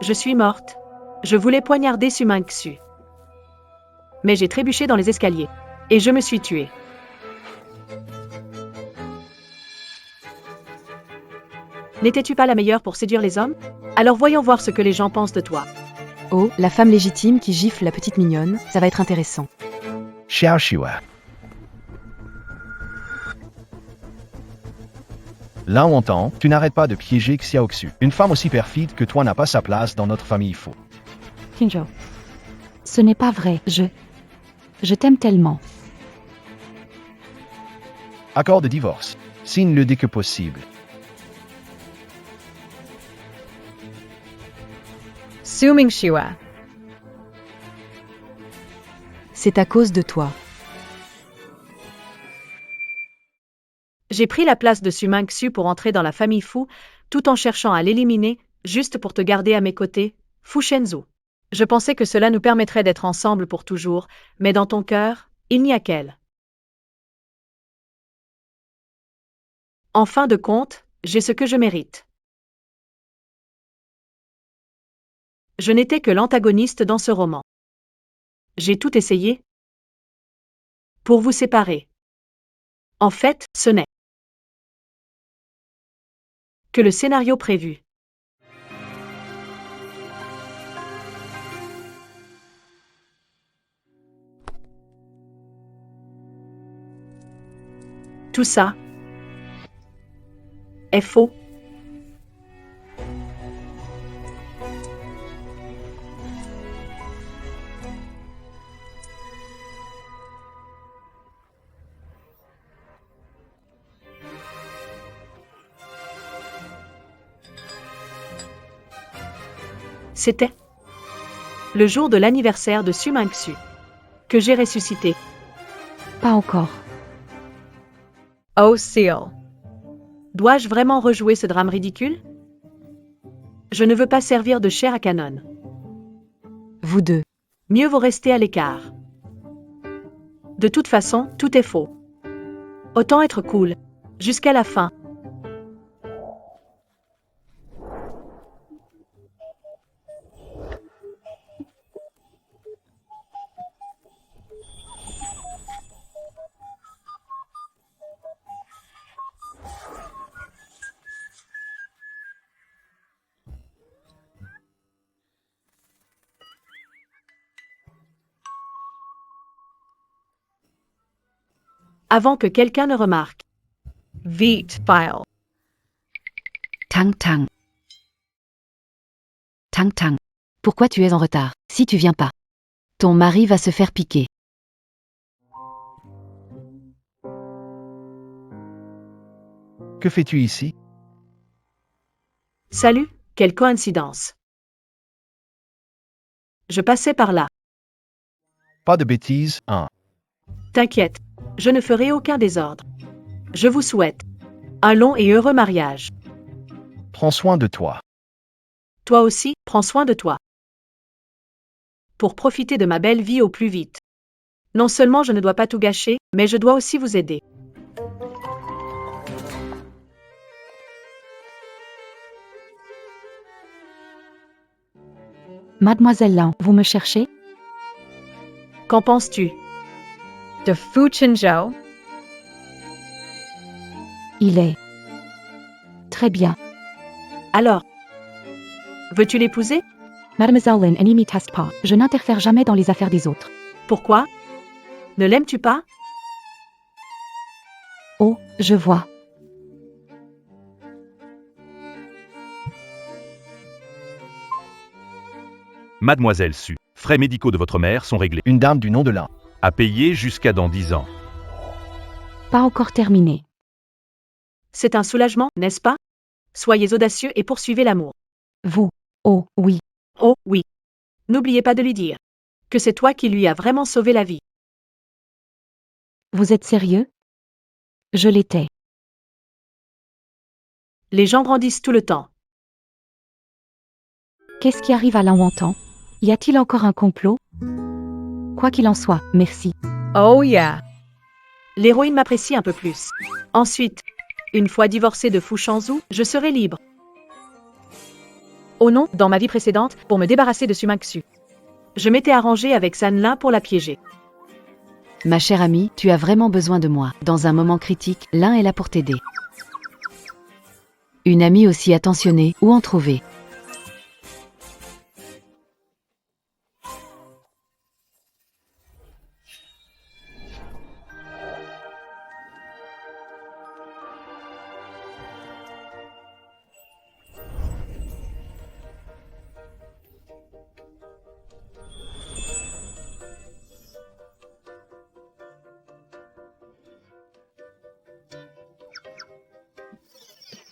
Je suis morte. Je voulais poignarder Suming Xu. Mais j'ai trébuché dans les escaliers. Et je me suis tuée. N'étais-tu pas la meilleure pour séduire les hommes? Alors voyons voir ce que les gens pensent de toi. Oh, la femme légitime qui gifle la petite mignonne, ça va être intéressant. Xiao Shua. Là on entend, tu n'arrêtes pas de piéger Xiao Xu. Une femme aussi perfide que toi n'a pas sa place dans notre famille faux. Qinzhou. Ce n'est pas vrai, je t'aime tellement. Accord de divorce. Signe-le dès que possible. Suming Xue. C'est à cause de toi. J'ai pris la place de Suming Xu pour entrer dans la famille Fu, tout en cherchant à l'éliminer, juste pour te garder à mes côtés, Fu Shenzhou. Je pensais que cela nous permettrait d'être ensemble pour toujours, mais dans ton cœur, il n'y a qu'elle. En fin de compte, j'ai ce que je mérite. Je n'étais que l'antagoniste dans ce roman. J'ai tout essayé pour vous séparer. En fait, ce n'est que le scénario prévu. Tout ça est faux. C'était le jour de l'anniversaire de Suming Xu que j'ai ressuscité. Pas encore. Oh Seal. Dois-je vraiment rejouer ce drame ridicule? Je ne veux pas servir de chair à canon. Vous deux. Mieux vaut rester à l'écart. De toute façon, tout est faux. Autant être cool. Jusqu'à la fin. Avant que quelqu'un ne remarque. Vite file. Tang Tang. Tang Tang. Pourquoi tu es en retard? Si tu viens pas, ton mari va se faire piquer. Que fais-tu ici? Salut, quelle coïncidence. Je passais par là. Pas de bêtises, hein. T'inquiète, je ne ferai aucun désordre. Je vous souhaite un long et heureux mariage. Prends soin de toi. Toi aussi, prends soin de toi. Pour profiter de ma belle vie au plus vite. Non seulement je ne dois pas tout gâcher, mais je dois aussi vous aider. Mademoiselle Lan, vous me cherchez? Qu'en penses-tu? De Fu Qinzhou. Il est très bien. Alors, veux-tu l'épouser? Mademoiselle Lin, ne m'y teste pas. Je n'interfère jamais dans les affaires des autres. Pourquoi? Ne l'aimes-tu pas? Oh, je vois. Mademoiselle Su, frais médicaux de votre mère sont réglés. Une dame du nom de Lan. À payer jusqu'à dans 10 ans. Pas encore terminé. C'est un soulagement, n'est-ce pas? Soyez audacieux et poursuivez l'amour. Vous. Oh, oui. Oh, oui. N'oubliez pas de lui dire que c'est toi qui lui as vraiment sauvé la vie. Vous êtes sérieux? Je l'étais. Les gens grandissent tout le temps. Qu'est-ce qui arrive à l'enwantant? Y a-t-il encore un complot? Quoi qu'il en soit, merci. Oh yeah. L'héroïne m'apprécie un peu plus. Ensuite, une fois divorcée de Fu Shenzhou, je serai libre. Oh non, dans ma vie précédente, pour me débarrasser de Sumaxu. Je m'étais arrangé avec Sanlin pour la piéger. Ma chère amie, tu as vraiment besoin de moi. Dans un moment critique, l'un est là pour t'aider. Une amie aussi attentionnée, où en trouver?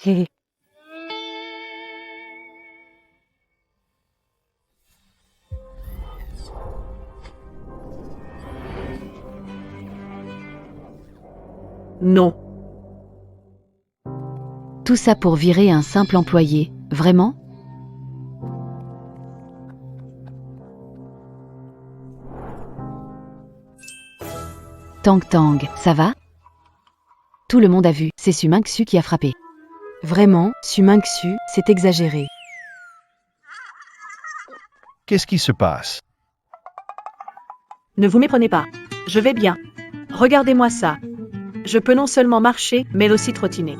Hé. Non. Tout ça pour virer un simple employé, vraiment? Tang Tang, ça va? Tout le monde a vu, c'est Sumaxu qui a frappé. Vraiment, Sumaxu, c'est exagéré. Qu'est-ce qui se passe? Ne vous méprenez pas. Je vais bien. Regardez-moi ça. Je peux non seulement marcher, mais aussi trottiner.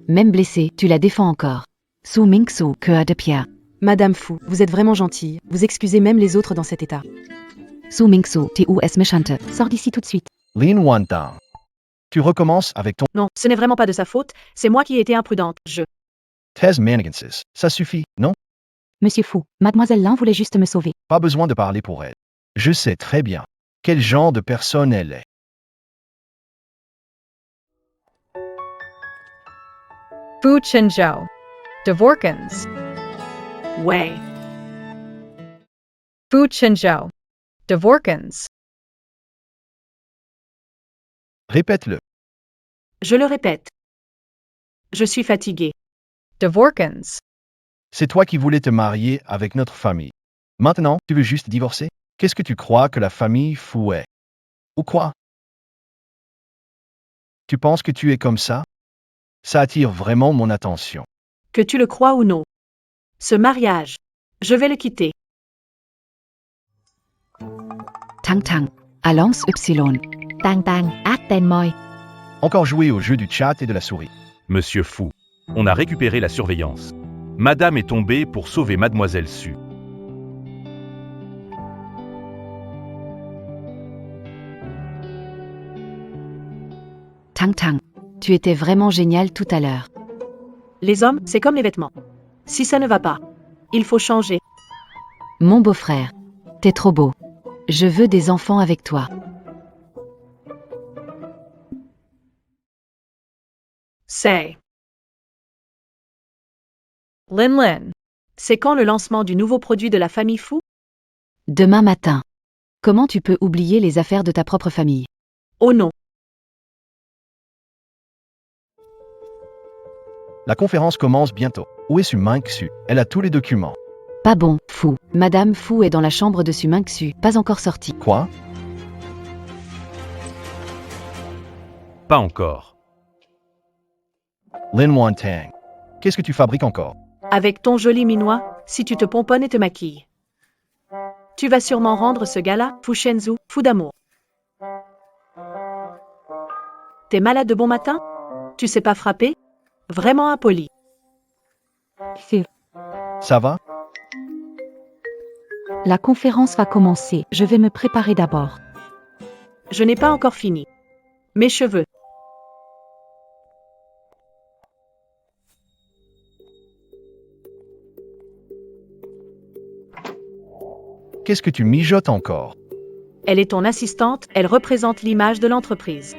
Même blessé, tu la défends encore. Su Mingsu, cœur de pierre. Madame Fu, vous êtes vraiment gentille. Vous excusez même les autres dans cet état. Su Mingsu, TUS méchante. Sors d'ici tout de suite. Lin Wantang. Tu recommences avec ton Non, ce n'est vraiment pas de sa faute, c'est moi qui ai été imprudente. thèse manigances. Ça suffit, non? Monsieur Fou, mademoiselle Lin voulait juste me sauver. Pas besoin de parler pour elle. Je sais très bien quel genre de personne elle est. Fu Chenzhou. Dvorkins. Ouais. Fu Chenzhou. Dvorkins. Répète-le. Je le répète. Je suis fatiguée. Dvorkins. C'est toi qui voulais te marier avec notre famille. Maintenant, tu veux juste divorcer? Qu'est-ce que tu crois que la famille Fu est? Ou quoi? Tu penses que tu es comme ça? Ça attire vraiment mon attention. Que tu le crois ou non. Ce mariage. Je vais le quitter. Tang Tang. Alliance Epsilon. Tang Tang, Aten Moi. Encore jouer au jeu du chat et de la souris. Monsieur Fou, on a récupéré la surveillance. Madame est tombée pour sauver Mademoiselle Su. Tang Tang. Tu étais vraiment génial tout à l'heure. Les hommes, c'est comme les vêtements. Si ça ne va pas, il faut changer. Mon beau-frère. T'es trop beau. Je veux des enfants avec toi. C'est. Lin Lin. C'est quand le lancement du nouveau produit de la famille Fu? Demain matin. Comment tu peux oublier les affaires de ta propre famille? Oh non. La conférence commence bientôt. Où est Sumaxu? Elle a tous les documents. Pas bon, Fou. Madame Fu est dans la chambre de Sumaxu, pas encore sortie. Quoi? Pas encore. Lin Wantang. Qu'est-ce que tu fabriques encore? Avec ton joli minois, si tu te pomponnes et te maquilles. Tu vas sûrement rendre ce gars-là, Fu Shenzhou, fou d'amour. T'es malade de bon matin? Tu sais pas frapper? Vraiment impoli. Ça va? La conférence va commencer. Je vais me préparer d'abord. Je n'ai pas encore fini. Mes cheveux. Qu'est-ce que tu mijotes encore? Elle est ton assistante, elle représente l'image de l'entreprise.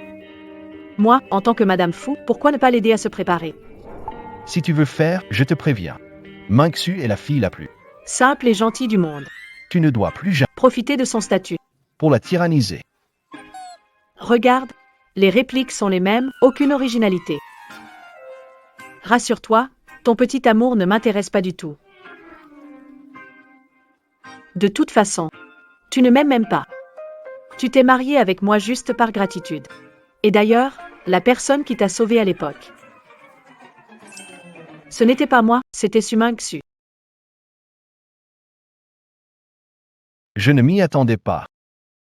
Moi, en tant que Madame Fu, pourquoi ne pas l'aider à se préparer? Si tu veux faire, je te préviens. Mingxu est la fille la plus. Simple et gentille du monde. Tu ne dois plus jamais Profiter de son statut. pour la tyranniser. Regarde, les répliques sont les mêmes, aucune originalité. Rassure-toi, ton petit amour ne m'intéresse pas du tout. De toute façon, tu ne m'aimes même pas. Tu t'es marié avec moi juste par gratitude. Et d'ailleurs, la personne qui t'a sauvé à l'époque. Ce n'était pas moi, c'était Sumaxu. Je ne m'y attendais pas.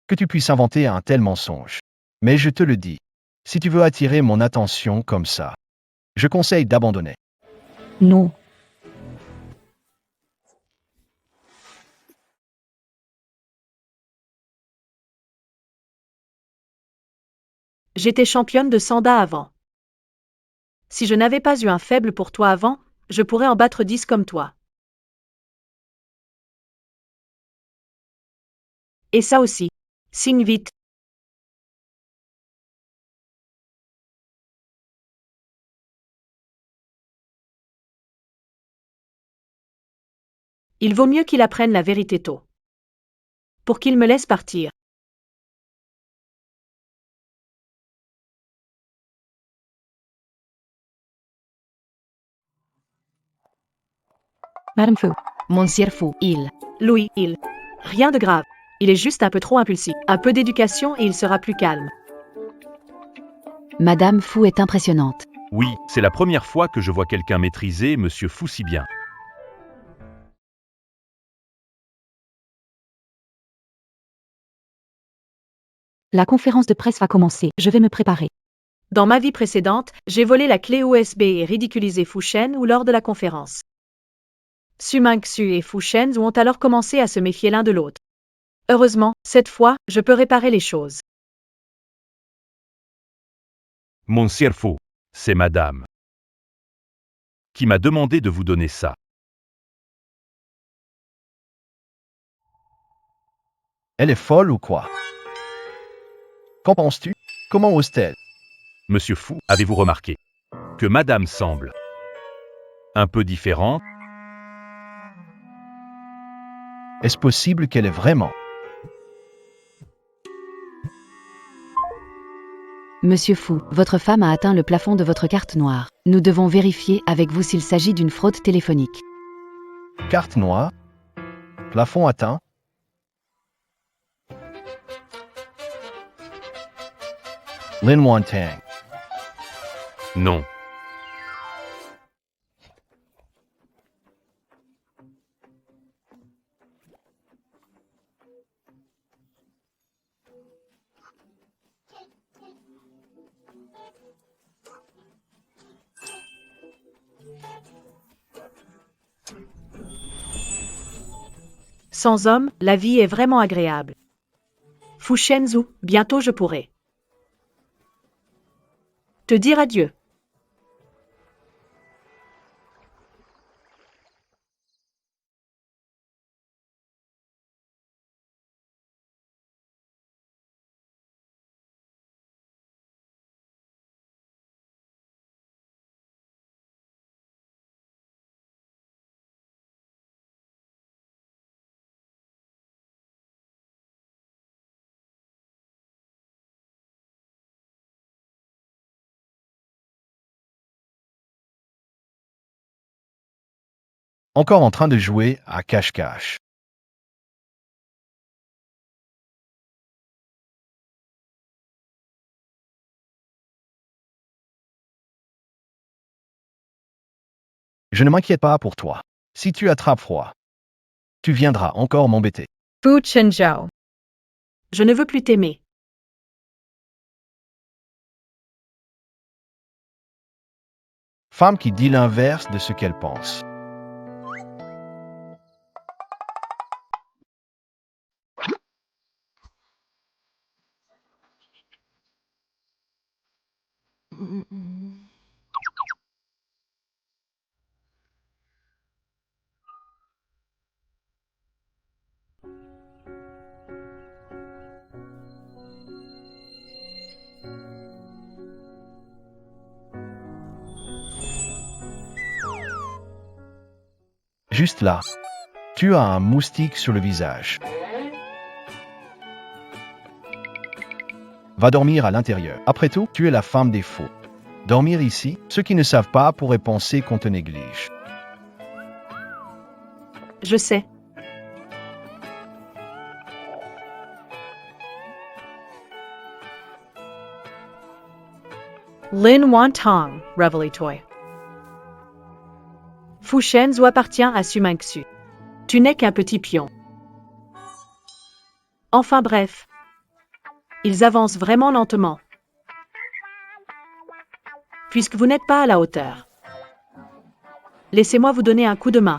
Que tu puisses inventer un tel mensonge. Mais je te le dis, si tu veux attirer mon attention comme ça, je conseille d'abandonner. Non. J'étais championne de Sanda avant. Si je n'avais pas eu un faible pour toi avant, je pourrais en battre 10 comme toi. Et ça aussi. Signe vite. Il vaut mieux qu'il apprenne la vérité tôt. Pour qu'il me laisse partir. Madame Fu. Monsieur Fu, Louis, Rien de grave. Il est juste un peu trop impulsif. Un peu d'éducation et il sera plus calme. Madame Fu est impressionnante. Oui, c'est la première fois que je vois quelqu'un maîtriser Monsieur Fu si bien. La conférence de presse va commencer. Je vais me préparer. Dans ma vie précédente, j'ai volé la clé USB et ridiculisé Fu Shen ou lors de la conférence. Su Mingxu et Fu Shen ont alors commencé à se méfier l'un de l'autre. Heureusement, cette fois, je peux réparer les choses. Monsieur Fu, c'est madame qui m'a demandé de vous donner ça. Elle est folle ou quoi? Qu'en penses-tu? Comment ose-t-elle? Monsieur Fu, avez-vous remarqué que madame semble un peu différente? Est-ce possible qu'elle est vraiment? Monsieur Fu, votre femme a atteint le plafond de votre carte noire. Nous devons vérifier avec vous s'il s'agit d'une fraude téléphonique. Carte noire? Plafond atteint? Lin Wantang. Non. Sans homme, la vie est vraiment agréable. Fu Shenzhou, bientôt je pourrai te dire adieu. Encore en train de jouer à cache-cache. Je ne m'inquiète pas pour toi. Si tu attrapes froid, tu viendras encore m'embêter. Fu Chenzhou. Je ne veux plus t'aimer. Femme qui dit l'inverse de ce qu'elle pense. Juste là, tu as un moustique sur le visage. Va dormir à l'intérieur. Après tout, tu es la femme des faux. Dormir ici, ceux qui ne savent pas pourraient penser qu'on te néglige. Je sais. Lin Wantong, Revelatoy. Fu Shenzhou appartient à Su Mingxu. Tu n'es qu'un petit pion. Enfin bref. Ils avancent vraiment lentement. Puisque vous n'êtes pas à la hauteur. Laissez-moi vous donner un coup de main.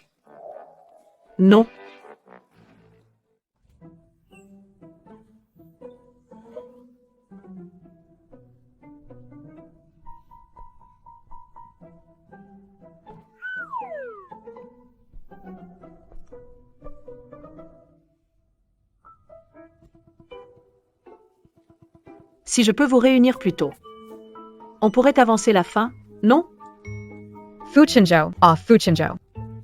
Non. Si je peux vous réunir plus tôt. On pourrait avancer la fin, non? Fu Chenzhou, ah Fu Chenzhou.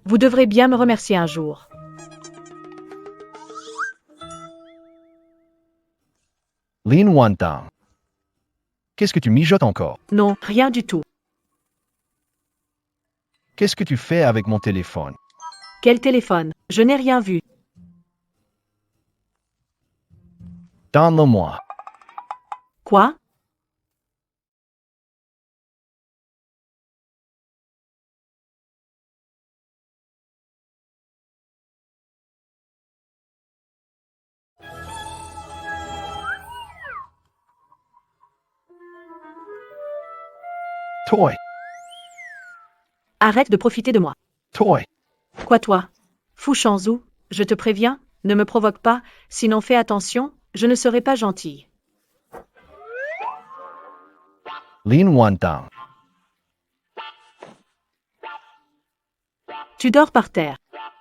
Vous devrez bien me remercier un jour. Lin Wantang. Qu'est-ce que tu mijotes encore? Non, rien du tout. Qu'est-ce que tu fais avec mon téléphone? Quel téléphone? Je n'ai rien vu. Donne-le-moi. Quoi? Toy. Arrête de profiter de moi. Toy. Quoi toi? Fu Shanzhu, je te préviens, ne me provoque pas, sinon fais attention, je ne serai pas gentille. Lin Wantang. Tu dors par terre.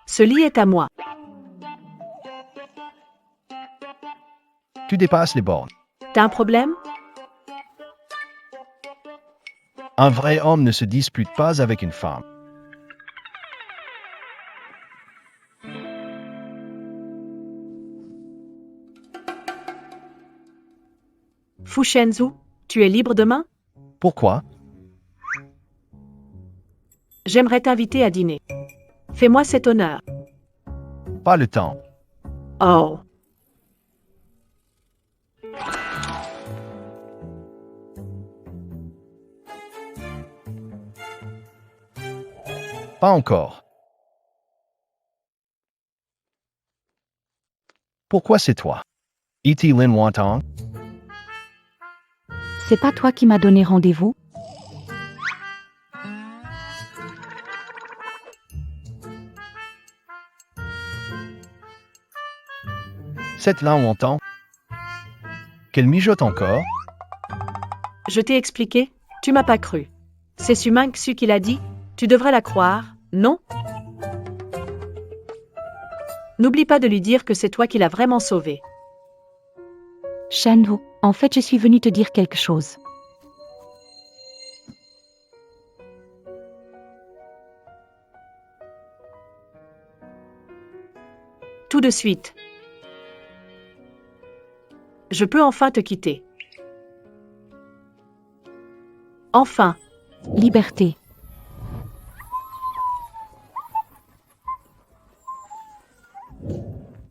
Ce lit est à moi. Tu dépasses les bornes. T'as un problème? Un vrai homme ne se dispute pas avec une femme. Fu Shanzhu, tu es libre demain? Pourquoi? J'aimerais t'inviter à dîner. Fais-moi cet honneur. Pas le temps. Oh. Pas encore. Pourquoi c'est toi? E.T. Lin Wantang? C'est pas toi qui m'as donné rendez-vous? Cette Lin Wantang? Qu'elle mijote encore? Je t'ai expliqué, tu m'as pas cru. C'est Sumang Xu qui l'a dit, tu devrais la croire, non? N'oublie pas de lui dire que c'est toi qui l'as vraiment sauvée. Shanhu, en fait je suis venue te dire quelque chose. Tout de suite. Je peux enfin te quitter. Enfin. Liberté.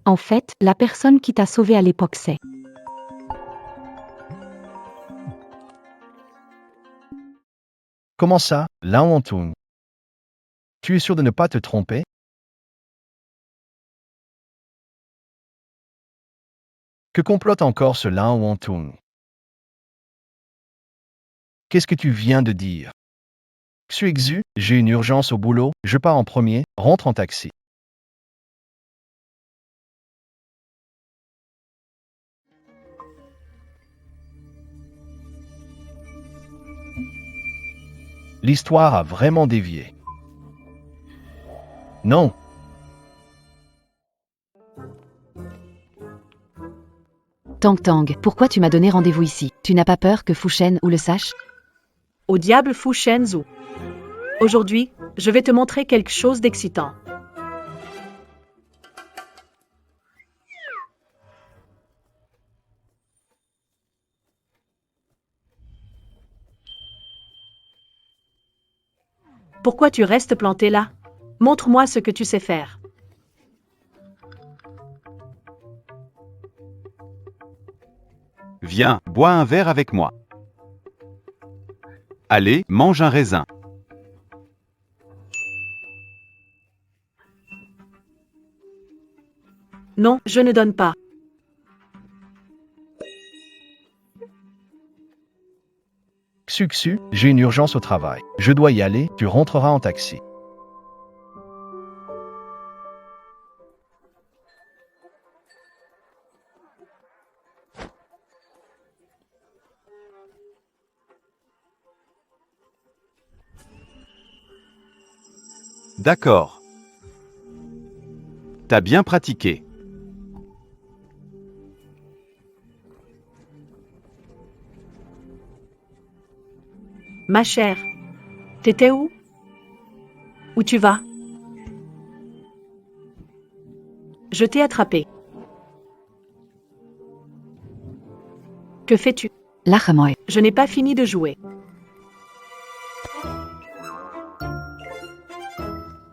En fait, la personne qui t'a sauvé à l'époque c'est. Comment ça, Lin Wantang? Tu es sûr de ne pas te tromper? Que complote encore ce Lin Wantang? Qu'est-ce que tu viens de dire? Xu, j'ai une urgence au boulot, je pars en premier, rentre en taxi. L'histoire a vraiment dévié. Non. Tang Tang, pourquoi tu m'as donné rendez-vous ici? Tu n'as pas peur que Fu Shen ou le sache? Au diable Fu Shanzhu. Aujourd'hui, je vais te montrer quelque chose d'excitant. Pourquoi tu restes planté là? Montre-moi ce que tu sais faire. Viens, bois un verre avec moi. Allez, mange un raisin. Non, je ne donne pas. Xu, j'ai une urgence au travail. Je dois y aller, tu rentreras en taxi. D'accord. T'as bien pratiqué. Ma chère, t'étais où? Où tu vas? Je t'ai attrapé. Que fais-tu? Lájame. Je n'ai pas fini de jouer.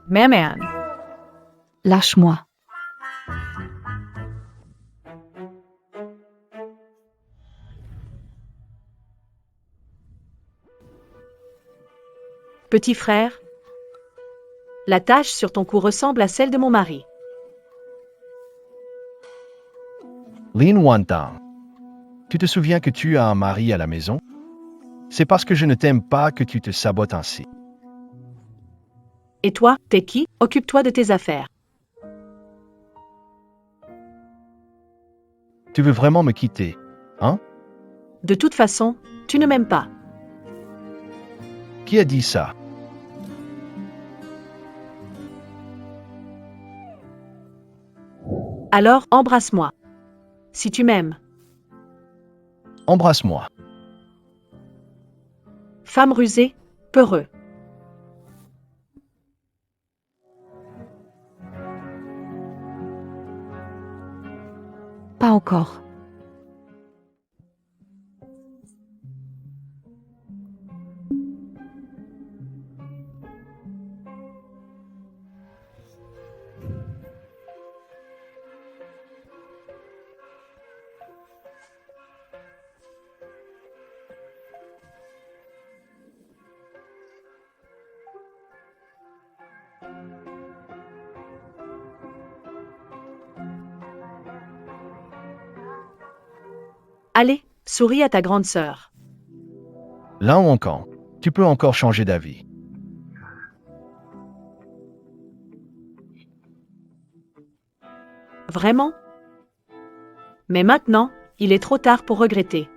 Maman. Lâche-moi. Petit frère, la tache sur ton cou ressemble à celle de mon mari. Lin Wantang, tu te souviens que tu as un mari à la maison? C'est parce que je ne t'aime pas que tu te sabotes ainsi. Et toi, t'es qui? Occupe-toi de tes affaires. Tu veux vraiment me quitter, hein? De toute façon, tu ne m'aimes pas. Qui a dit ça? Alors, embrasse-moi. Si tu m'aimes. Embrasse-moi. Femme rusée, peureux. Pas encore. Allez, souris à ta grande sœur. Là ou encore, tu peux encore changer d'avis. Vraiment? Mais maintenant, il est trop tard pour regretter.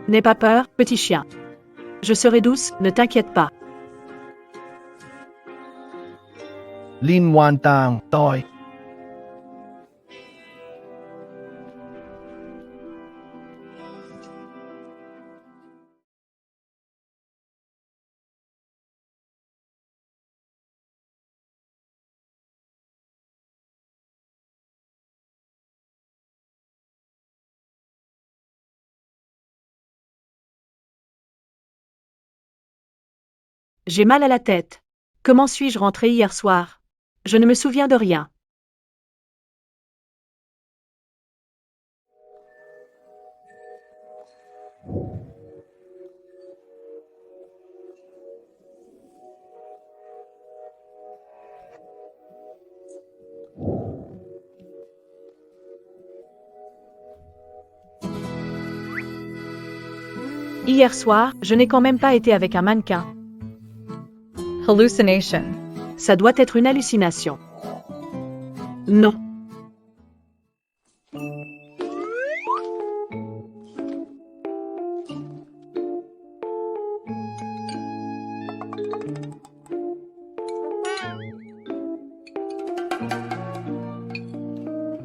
N'aie pas peur, petit chien. Je serai douce, ne t'inquiète pas. Lin Wantang, toi. J'ai mal à la tête. Comment suis-je rentrée hier soir? Je ne me souviens de rien. Hier soir, je n'ai quand même pas été avec un mannequin. Hallucination. Ça doit être une hallucination. Non.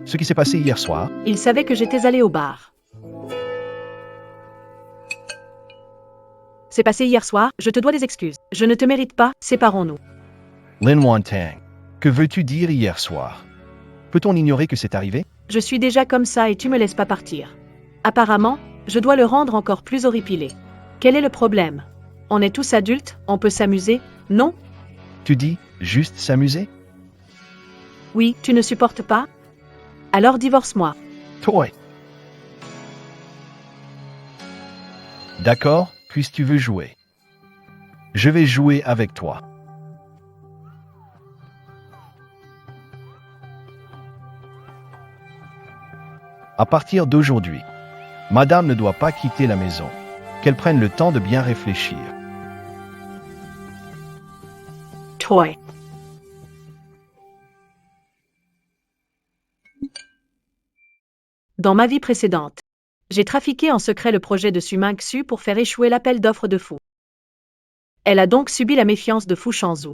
Ce qui s'est passé hier soir, Il savait que j'étais allée au bar. C'est passé hier soir, je te dois des excuses. Je ne te mérite pas, séparons-nous. Lin Wantang, que veux-tu dire hier soir? Peut-on ignorer que c'est arrivé? Je suis déjà comme ça et tu me laisses pas partir. Apparemment, je dois le rendre encore plus horripilé. Quel est le problème? On est tous adultes, on peut s'amuser, non? Tu dis, juste s'amuser? Oui, tu ne supportes pas? Alors divorce-moi. Toi. D'accord, puisque tu veux jouer. Je vais jouer avec toi. À partir d'aujourd'hui, Madame ne doit pas quitter la maison. Qu'elle prenne le temps de bien réfléchir. Toy. Dans ma vie précédente, j'ai trafiqué en secret le projet de Su Ming-Su pour faire échouer l'appel d'offres de Fu. Elle a donc subi la méfiance de Fu Shanzhu.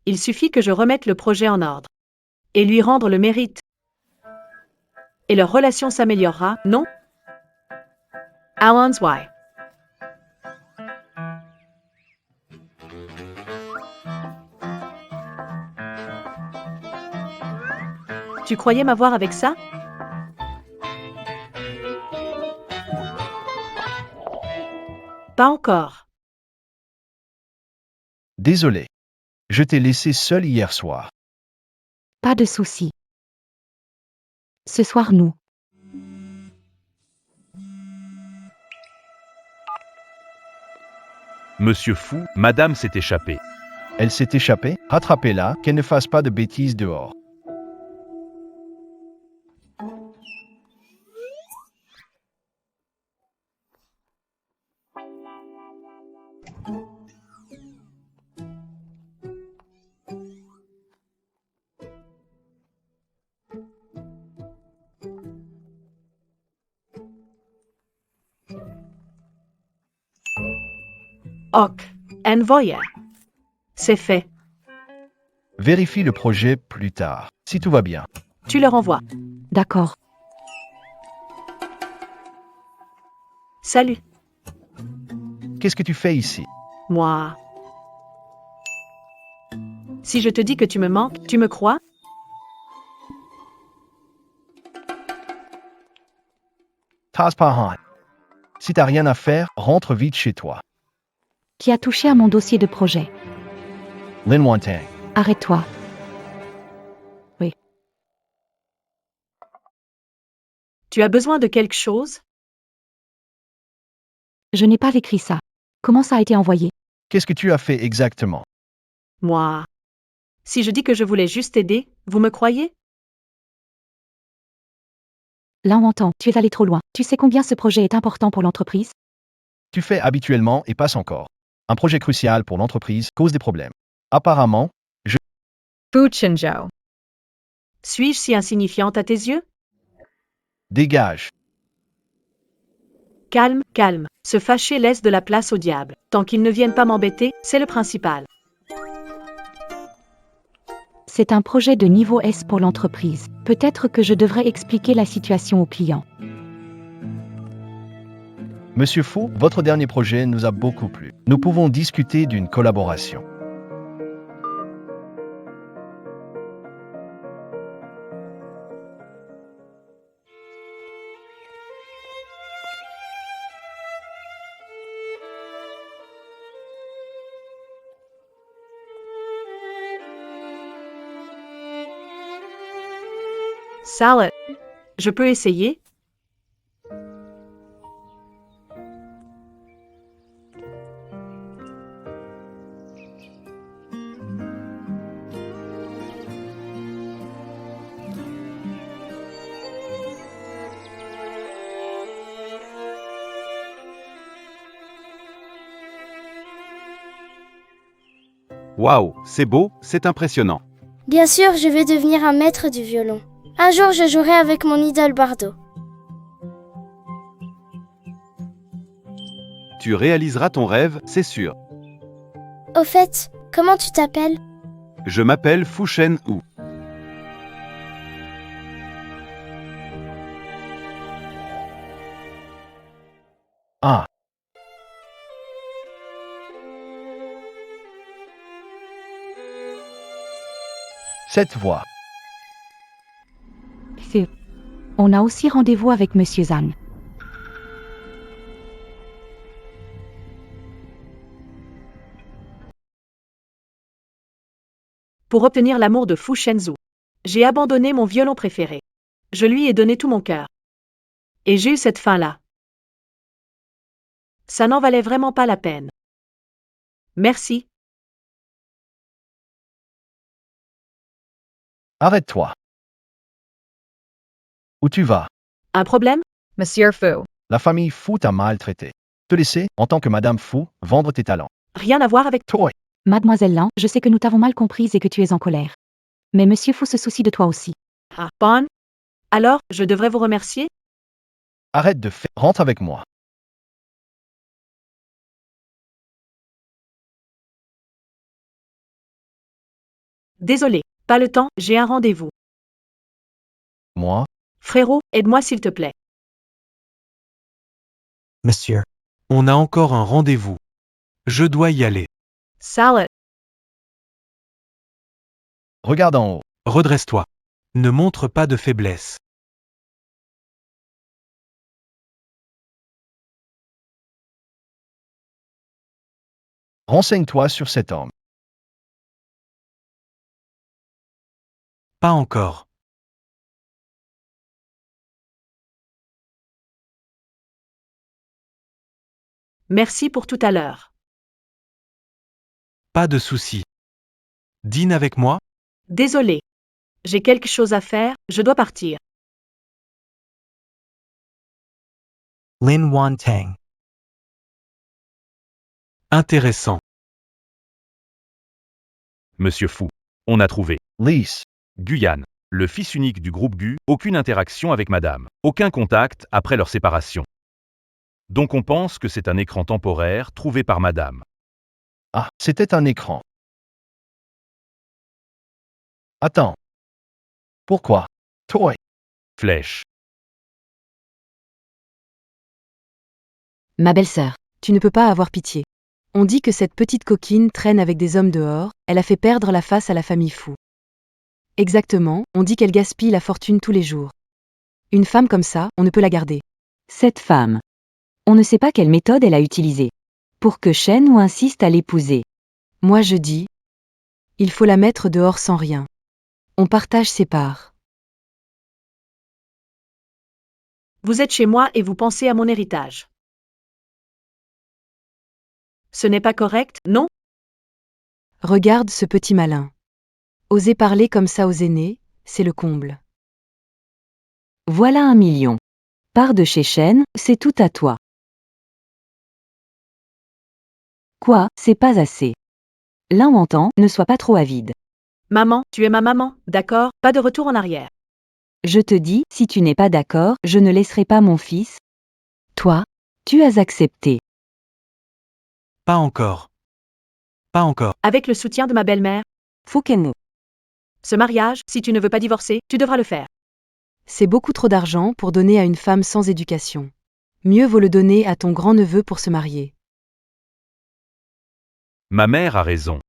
Il suffit que je remette le projet en ordre et lui rendre le mérite. Et leur relation s'améliorera, non? Alan's Why. Tu croyais m'avoir avec ça? Pas encore. Désolé. Je t'ai laissé seul hier soir. Pas de souci. Ce soir, nous. Monsieur Fu, Madame s'est échappée. Elle s'est échappée, rattrapez-la, qu'elle ne fasse pas de bêtises dehors. Ok. Envoyé. C'est fait. Vérifie le projet plus tard, si tout va bien. Tu le renvoies. D'accord. Salut. Qu'est-ce que tu fais ici? Moi. Si je te dis que tu me manques, tu me crois? T'as pas honte. Si t'as rien à faire, rentre vite chez toi. Qui a touché à mon dossier de projet? Lin Wantang. Arrête-toi. Tu as besoin de quelque chose? Je n'ai pas écrit ça. Comment ça a été envoyé? Qu'est-ce que tu as fait exactement? Moi. Si je dis que je voulais juste t'aider, vous me croyez? Là on entend, tu es allé trop loin. Tu sais combien ce projet est important pour l'entreprise? Tu fais habituellement et passe encore. Un projet crucial pour l'entreprise cause des problèmes. Apparemment, Fu Chenjiao. Suis-je si insignifiante à tes yeux? dégage. Calme, calme. Se fâcher laisse de la place au diable. Tant qu'ils ne viennent pas m'embêter, c'est le principal. C'est un projet de niveau S pour l'entreprise. Peut-être que je devrais expliquer la situation au client. Monsieur Fu, votre dernier projet nous a beaucoup plu. Nous pouvons discuter d'une collaboration. Salad. Je peux essayer? Waouh, c'est beau, c'est impressionnant. Bien sûr, je vais devenir un maître du violon. Un jour, je jouerai avec mon idole Bardo. Tu réaliseras ton rêve, c'est sûr. Au fait, comment tu t'appelles? Je m'appelle Fu Shen Hu. Ah, cette voix. On a aussi rendez-vous avec Monsieur Zhang. Pour obtenir l'amour de Fu Shanzhu, j'ai abandonné mon violon préféré. Je lui ai donné tout mon cœur. Et j'ai eu cette fin-là. Ça n'en valait vraiment pas la peine. Merci. Arrête-toi. Où tu vas? Un problème? Monsieur Fu. La famille Fu t'a maltraité. Te laisser, en tant que Madame Fu, vendre tes talents. Rien à voir avec Toi, Mademoiselle Lan, je sais que nous t'avons mal comprise et que tu es en colère. Mais Monsieur Fu se soucie de toi aussi. Ah, bon. Alors, je devrais vous remercier? arrête de faire. Rentre avec moi. Désolé. Pas le temps, j'ai un rendez-vous. Moi? Frérot, aide-moi s'il te plaît. Monsieur. On a encore un rendez-vous. Je dois y aller. Salad. Regarde en haut. Redresse-toi. Ne montre pas de faiblesse. Renseigne-toi sur cet homme. Pas encore. Merci pour tout à l'heure. Pas de souci. Dîne avec moi? Désolé. J'ai quelque chose à faire, je dois partir. Lin Wan Tang. Intéressant. Monsieur Fu. On a trouvé. Lise. Guyane. Le fils unique du groupe Gu, aucune interaction avec madame. Aucun contact après leur séparation. Donc on pense que c'est un écran temporaire trouvé par madame. Ah, c'était un écran. Attends. Pourquoi? Toi. Flèche. Ma belle-sœur. Tu ne peux pas avoir pitié. On dit que cette petite coquine traîne avec des hommes dehors, elle a fait perdre la face à la famille Fu. Exactement, on dit qu'elle gaspille la fortune tous les jours. Une femme comme ça, on ne peut la garder. Cette femme. On ne sait pas quelle méthode elle a utilisée. Pour que Shen Wu insiste à l'épouser. Moi je dis, il faut la mettre dehors sans rien. On partage ses parts. Vous êtes chez moi et vous pensez à mon héritage. Ce n'est pas correct, non? Regarde ce petit malin. Oser parler comme ça aux aînés, c'est le comble. Voilà 1 million. Part de chez Shen, c'est tout à toi. Quoi, c'est pas assez. L'un entend, ne sois pas trop avide. Maman, tu es ma maman, d'accord? Pas de retour en arrière. Je te dis, si tu n'es pas d'accord, je ne laisserai pas mon fils. Toi, tu as accepté. Pas encore. Pas encore. Avec le soutien de ma belle-mère, Fukenu. ce mariage, si tu ne veux pas divorcer, tu devras le faire. C'est beaucoup trop d'argent pour donner à une femme sans éducation. Mieux vaut le donner à ton grand-neveu pour se marier. Ma mère a raison.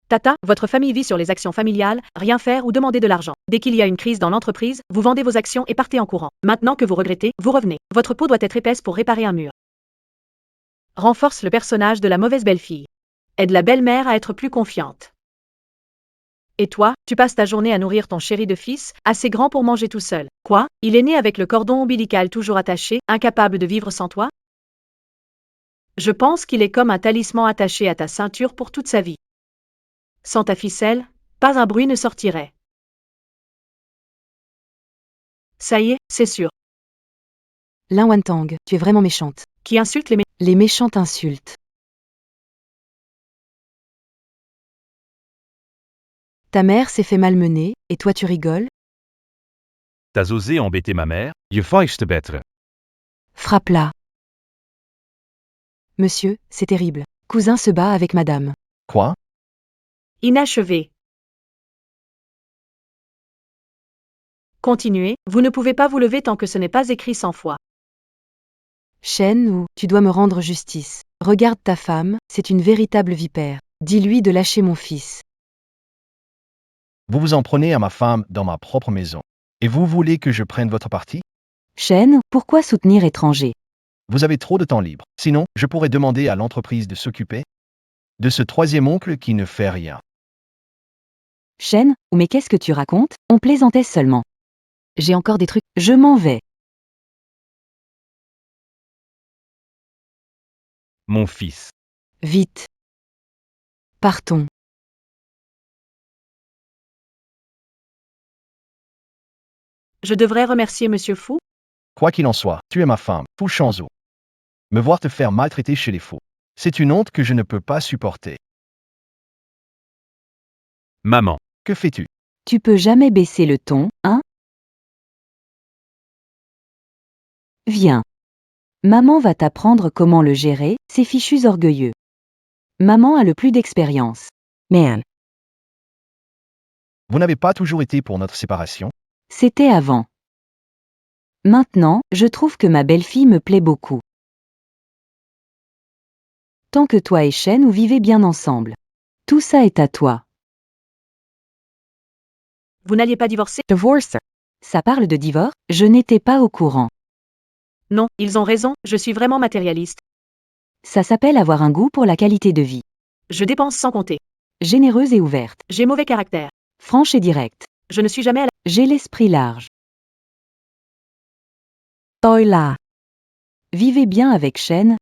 Tata, votre famille vit sur les actions familiales, rien faire ou demander de l'argent. Dès qu'il y a une crise dans l'entreprise, vous vendez vos actions et partez en courant. Maintenant que vous regrettez, vous revenez. Votre peau doit être épaisse pour réparer un mur. Renforce le personnage de la mauvaise belle-fille. Aide la belle-mère à être plus confiante. Et toi, tu passes ta journée à nourrir ton chéri de fils, assez grand pour manger tout seul. Quoi? Il est né avec le cordon ombilical toujours attaché, incapable de vivre sans toi? Je pense qu'il est comme un talisman attaché à ta ceinture pour toute sa vie. Sans ta ficelle, pas un bruit ne sortirait. Ça y est, c'est sûr. Lin Wantang, tu es vraiment méchante. Qui insulte les Les méchantes insultes. Ta mère s'est fait malmener, et toi tu rigoles? T'as osé embêter ma mère? Je feiste better. Frappe-la. Monsieur, c'est terrible. Cousin se bat avec madame. Quoi? inachevé. Continuez, vous ne pouvez pas vous lever tant que ce n'est pas écrit 100 fois. Shen Wu, tu dois me rendre justice. Regarde ta femme, c'est une véritable vipère. Dis-lui de lâcher mon fils. Vous vous en prenez à ma femme dans ma propre maison. Et vous voulez que je prenne votre parti? Shen, pourquoi soutenir étranger? Vous avez trop de temps libre. Sinon, je pourrais demander à l'entreprise de s'occuper de ce troisième oncle qui ne fait rien. Shen, mais qu'est-ce que tu racontes? On plaisantait seulement. J'ai encore des trucs, je m'en vais. Mon fils. Vite. Partons. Je devrais remercier Monsieur Fu? Quoi qu'il en soit, tu es ma femme, Fu Shanzhu. Me voir te faire maltraiter chez les fous. C'est une honte que je ne peux pas supporter. Maman. Que fais-tu? Tu peux jamais baisser le ton, hein? Viens. Maman va t'apprendre comment le gérer, ces fichus orgueilleux. Maman a le plus d'expérience. Man. Vous n'avez pas toujours été pour notre séparation? C'était avant. Maintenant, je trouve que ma belle-fille me plaît beaucoup. Tant que toi et Shen vous vivez bien ensemble. Tout ça est à toi. Vous n'alliez pas divorcer? Divorce. Ça parle de divorce? Je n'étais pas au courant. Non, ils ont raison, je suis vraiment matérialiste. Ça s'appelle avoir un goût pour la qualité de vie. Je dépense sans compter. Généreuse et ouverte. J'ai mauvais caractère. Franche et directe. Je ne suis jamais à la... J'ai l'esprit large. Tôi là. Vivez bien avec Shen.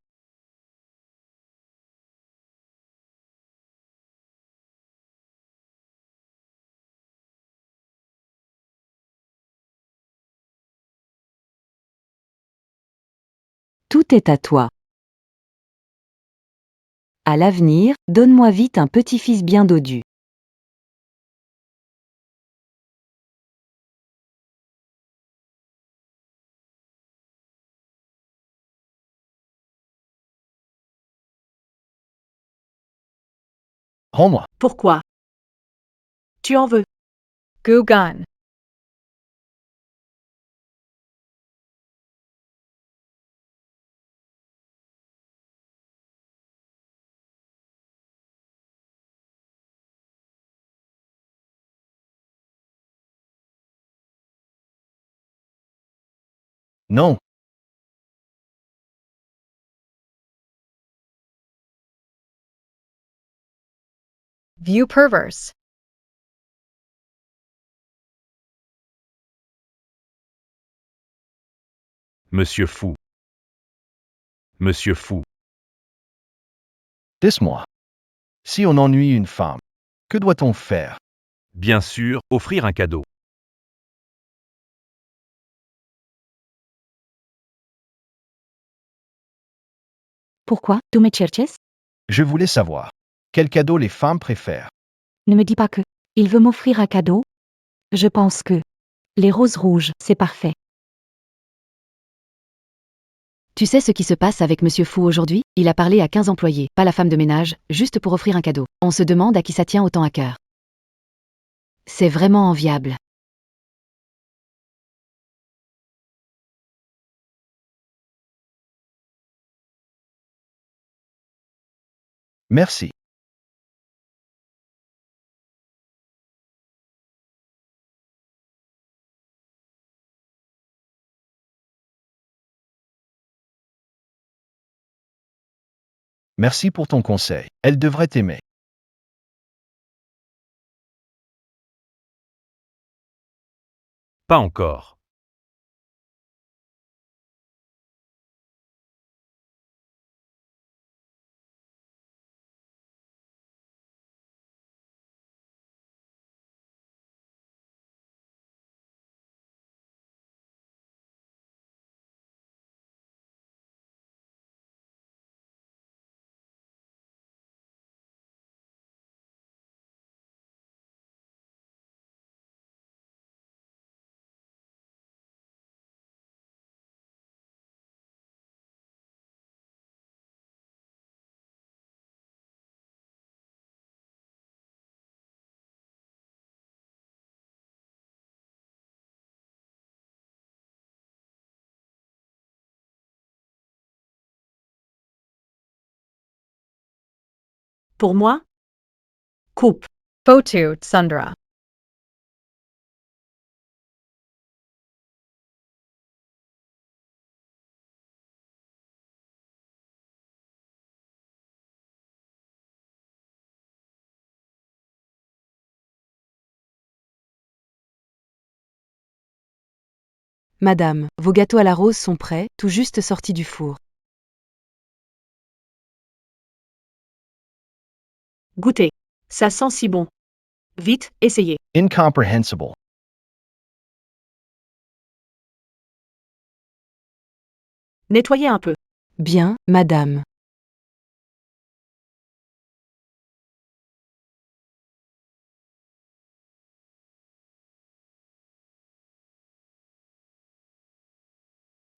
Tout est à toi. À l'avenir, donne-moi vite un petit-fils bien dodu. Rends-moi. Pourquoi? Tu en veux? Gugan. Non. View perverse. Monsieur Fu. Monsieur Fu. Laisse-moi. Si on ennuie une femme, que doit-on faire? Bien sûr, offrir un cadeau. Pourquoi? Tu me cherches? Je voulais savoir. Quel cadeau les femmes préfèrent? Ne me dis pas que. Il veut m'offrir un cadeau? Je pense que. Les roses rouges, c'est parfait. Tu sais ce qui se passe avec Monsieur Fu aujourd'hui? Il a parlé à 15 employés, pas la femme de ménage, juste pour offrir un cadeau. On se demande à qui ça tient autant à cœur. C'est vraiment enviable. Merci. Merci pour ton conseil. Elle devrait t'aimer. Pas encore. Pour moi? Coupe. Photo Sandra. Madame, vos gâteaux à la rose sont prêts, tout juste sortis du four. Goûtez. Ça sent si bon. Vite, essayez. Incomprehensible. Nettoyez un peu. Bien, madame.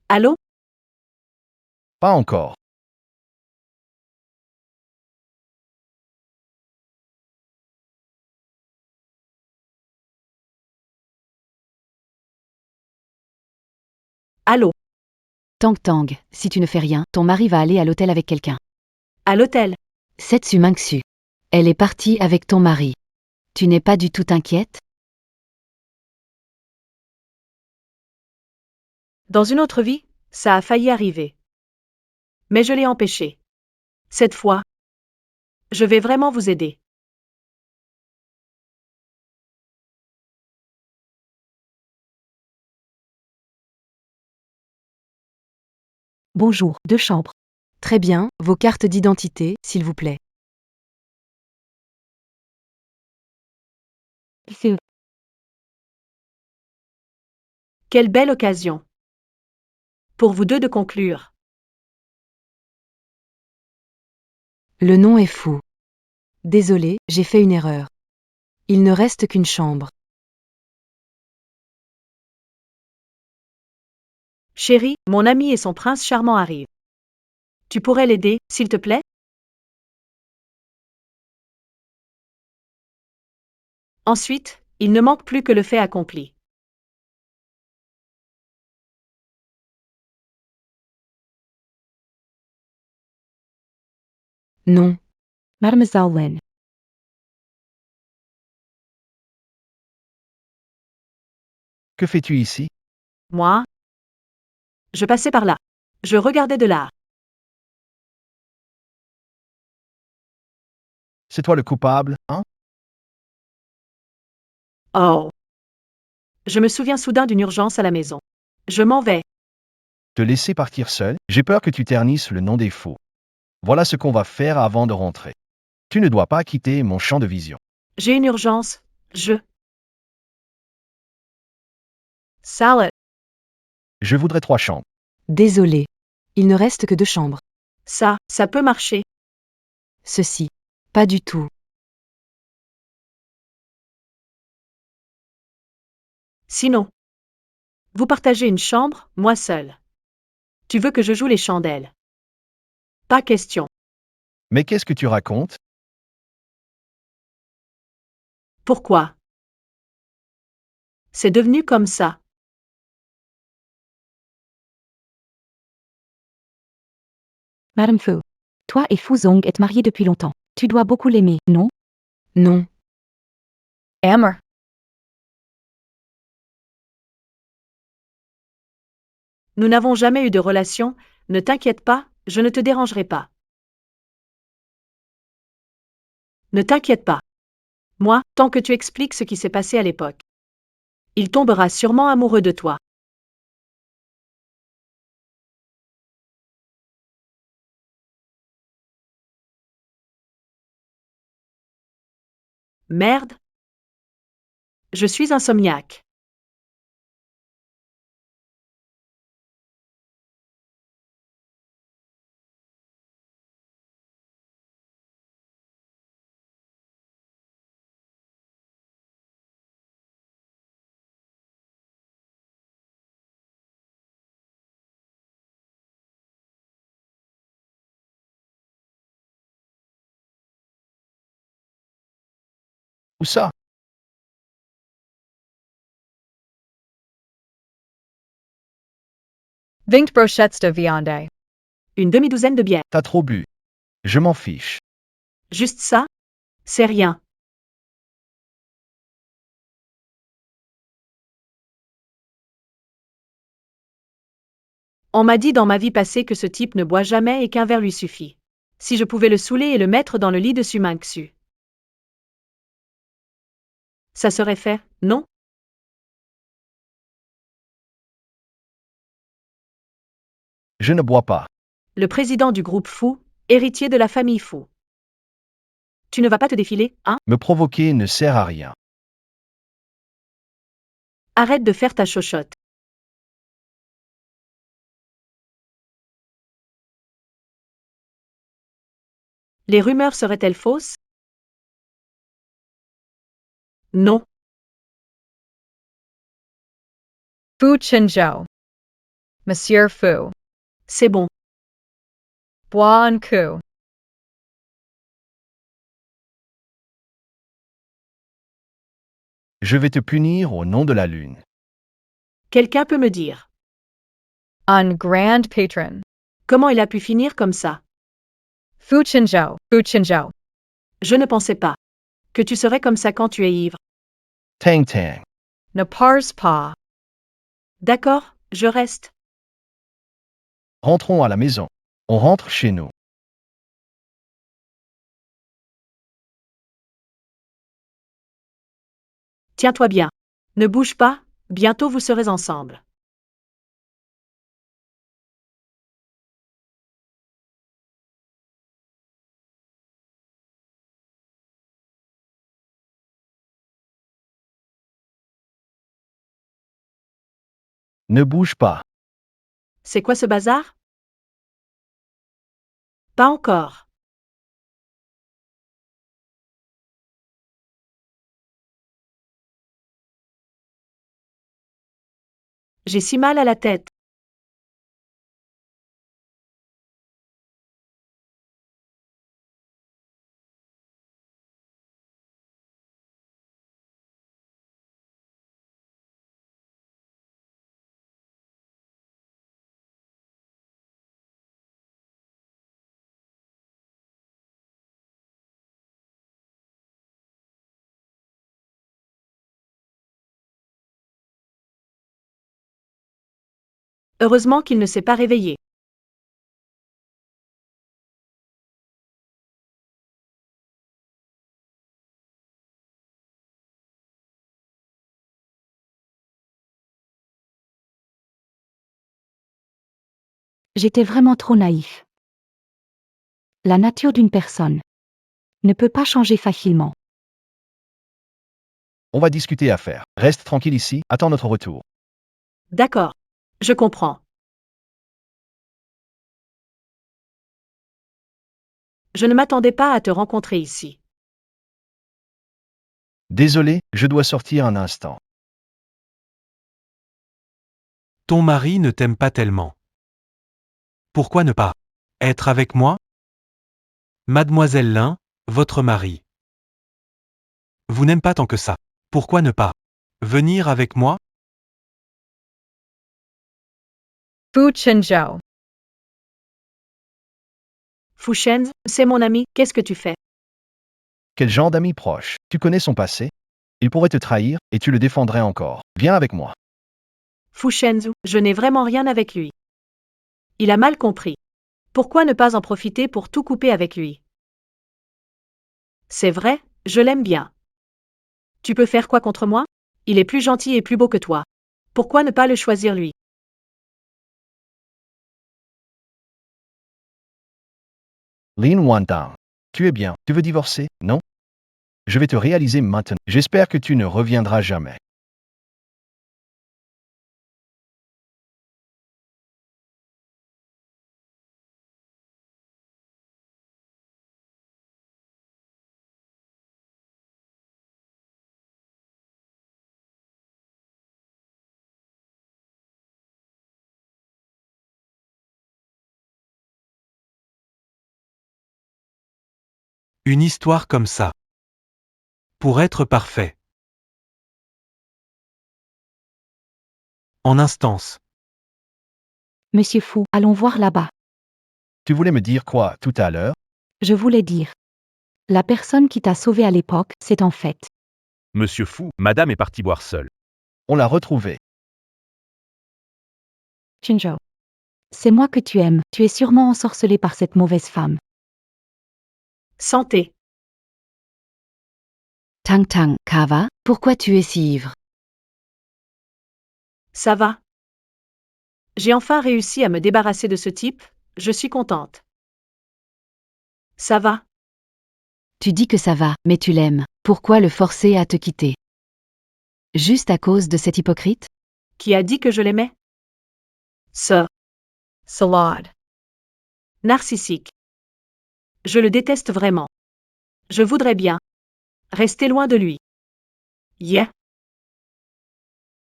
Allô? Pas encore. Allô? Tang Tang, si tu ne fais rien, ton mari va aller à l'hôtel avec quelqu'un. À l'hôtel. Setsu Mingsu. Elle est partie avec ton mari. Tu n'es pas du tout inquiète? Dans une autre vie, ça a failli arriver. Mais je l'ai empêché. Cette fois, je vais vraiment vous aider. Bonjour, 2 chambres. Très bien, vos cartes d'identité, s'il vous plaît. Quelle belle occasion. Pour vous deux de conclure. Le nom est fou. Désolé, j'ai fait une erreur. Il ne reste qu'une chambre. Chérie, mon ami et son prince charmant arrivent. Tu pourrais l'aider, s'il te plaît? Ensuite, il ne manque plus que le fait accompli. Non. Mademoiselle Lin. Que fais-tu ici? Moi? Je passais par là. Je regardais de l'art. C'est toi le coupable, hein? Oh. Je me souviens soudain d'une urgence à la maison. Je m'en vais. Te laisser partir seul? J'ai peur que tu ternisses le nom des fous. Voilà ce qu'on va faire avant de rentrer. Tu ne dois pas quitter mon champ de vision. J'ai une urgence. Salad. Je voudrais 3 chambres. Désolé. Il ne reste que 2 chambres. Ça peut marcher. Ceci. Pas du tout. Sinon. Vous partagez une chambre, moi seul. Tu veux que je joue les chandelles? Pas question. Mais qu'est-ce que tu racontes? Pourquoi? C'est devenu comme ça. Madame Fu. Toi et Fu Zong êtes mariés depuis longtemps. Tu dois beaucoup l'aimer, non? Non. Amber. Nous n'avons jamais eu de relation, ne t'inquiète pas, je ne te dérangerai pas. Ne t'inquiète pas. Moi, tant que tu expliques ce qui s'est passé à l'époque. Il tombera sûrement amoureux de toi. Merde. Je suis insomniaque. Où ça? Vingt brochettes de viande. Une demi-douzaine de bières. T'as trop bu. Je m'en fiche. Juste ça? C'est rien. On m'a dit dans ma vie passée que ce type ne boit jamais et qu'un verre lui suffit. Si je pouvais le saouler et le mettre dans le lit de Mingsu. Ça serait fait, non? Je ne bois pas. Le président du groupe Fou, héritier de la famille Fou. Tu ne vas pas te défiler, hein? Me provoquer ne sert à rien. Arrête de faire ta chochotte. Les rumeurs seraient-elles fausses? Non. Fu Chenzhou. Monsieur Fu. C'est bon. Buon Ku. Je vais te punir au nom de la lune. Quelqu'un peut me dire Un grand patron. comment il a pu finir comme ça? Fu Chenzhou. Fu Chenzhou. Je ne pensais pas que tu serais comme ça quand tu es ivre. Tang Tang. Ne parse pas. D'accord, je reste. Rentrons à la maison. On rentre chez nous. Tiens-toi bien. Ne bouge pas, bientôt vous serez ensemble. Ne bouge pas. C'est quoi ce bazar? Pas encore. J'ai si mal à la tête. Heureusement qu'il ne s'est pas réveillé. J'étais vraiment trop naïf. La nature d'une personne ne peut pas changer facilement. On va discuter affaires. Reste tranquille ici, attends notre retour. D'accord. Je comprends. Je ne m'attendais pas à te rencontrer ici. Désolé, je dois sortir un instant. Ton mari ne t'aime pas tellement. Pourquoi ne pas être avec moi? Mademoiselle Lin, votre mari. Vous n'aime pas tant que ça. Pourquoi ne pas venir avec moi? Fu Chenzhou. Fushen, c'est mon ami, qu'est-ce que tu fais? Quel genre d'ami proche? Tu connais son passé? Il pourrait te trahir, et tu le défendrais encore. Viens avec moi. Fushenzu, je n'ai vraiment rien avec lui. Il a mal compris. Pourquoi ne pas en profiter pour tout couper avec lui? C'est vrai, je l'aime bien. Tu peux faire quoi contre moi? Il est plus gentil et plus beau que toi. Pourquoi ne pas le choisir lui? Lin Wantang. Tu es bien. Tu veux divorcer, non? Je vais te réaliser maintenant. J'espère que tu ne reviendras jamais. Une histoire comme ça. Pour être parfait. En instance. Monsieur Fou, allons voir là-bas. Tu voulais me dire quoi tout à l'heure? Je voulais dire. La personne qui t'a sauvé à l'époque, c'est en fait. Monsieur Fou, madame est partie boire seule. On l'a retrouvé. Chinjo. C'est moi que tu aimes. Tu es sûrement ensorcelé par cette mauvaise femme. Santé. Tang Tang, Kava, pourquoi tu es si ivre? Ça va? J'ai enfin réussi à me débarrasser de ce type, je suis contente. Ça va? Tu dis que ça va, mais tu l'aimes. Pourquoi le forcer à te quitter? Juste à cause de cet hypocrite? Qui a dit que je l'aimais? Salade. Narcissique. Je le déteste vraiment. Je voudrais bien rester loin de lui. Yeah.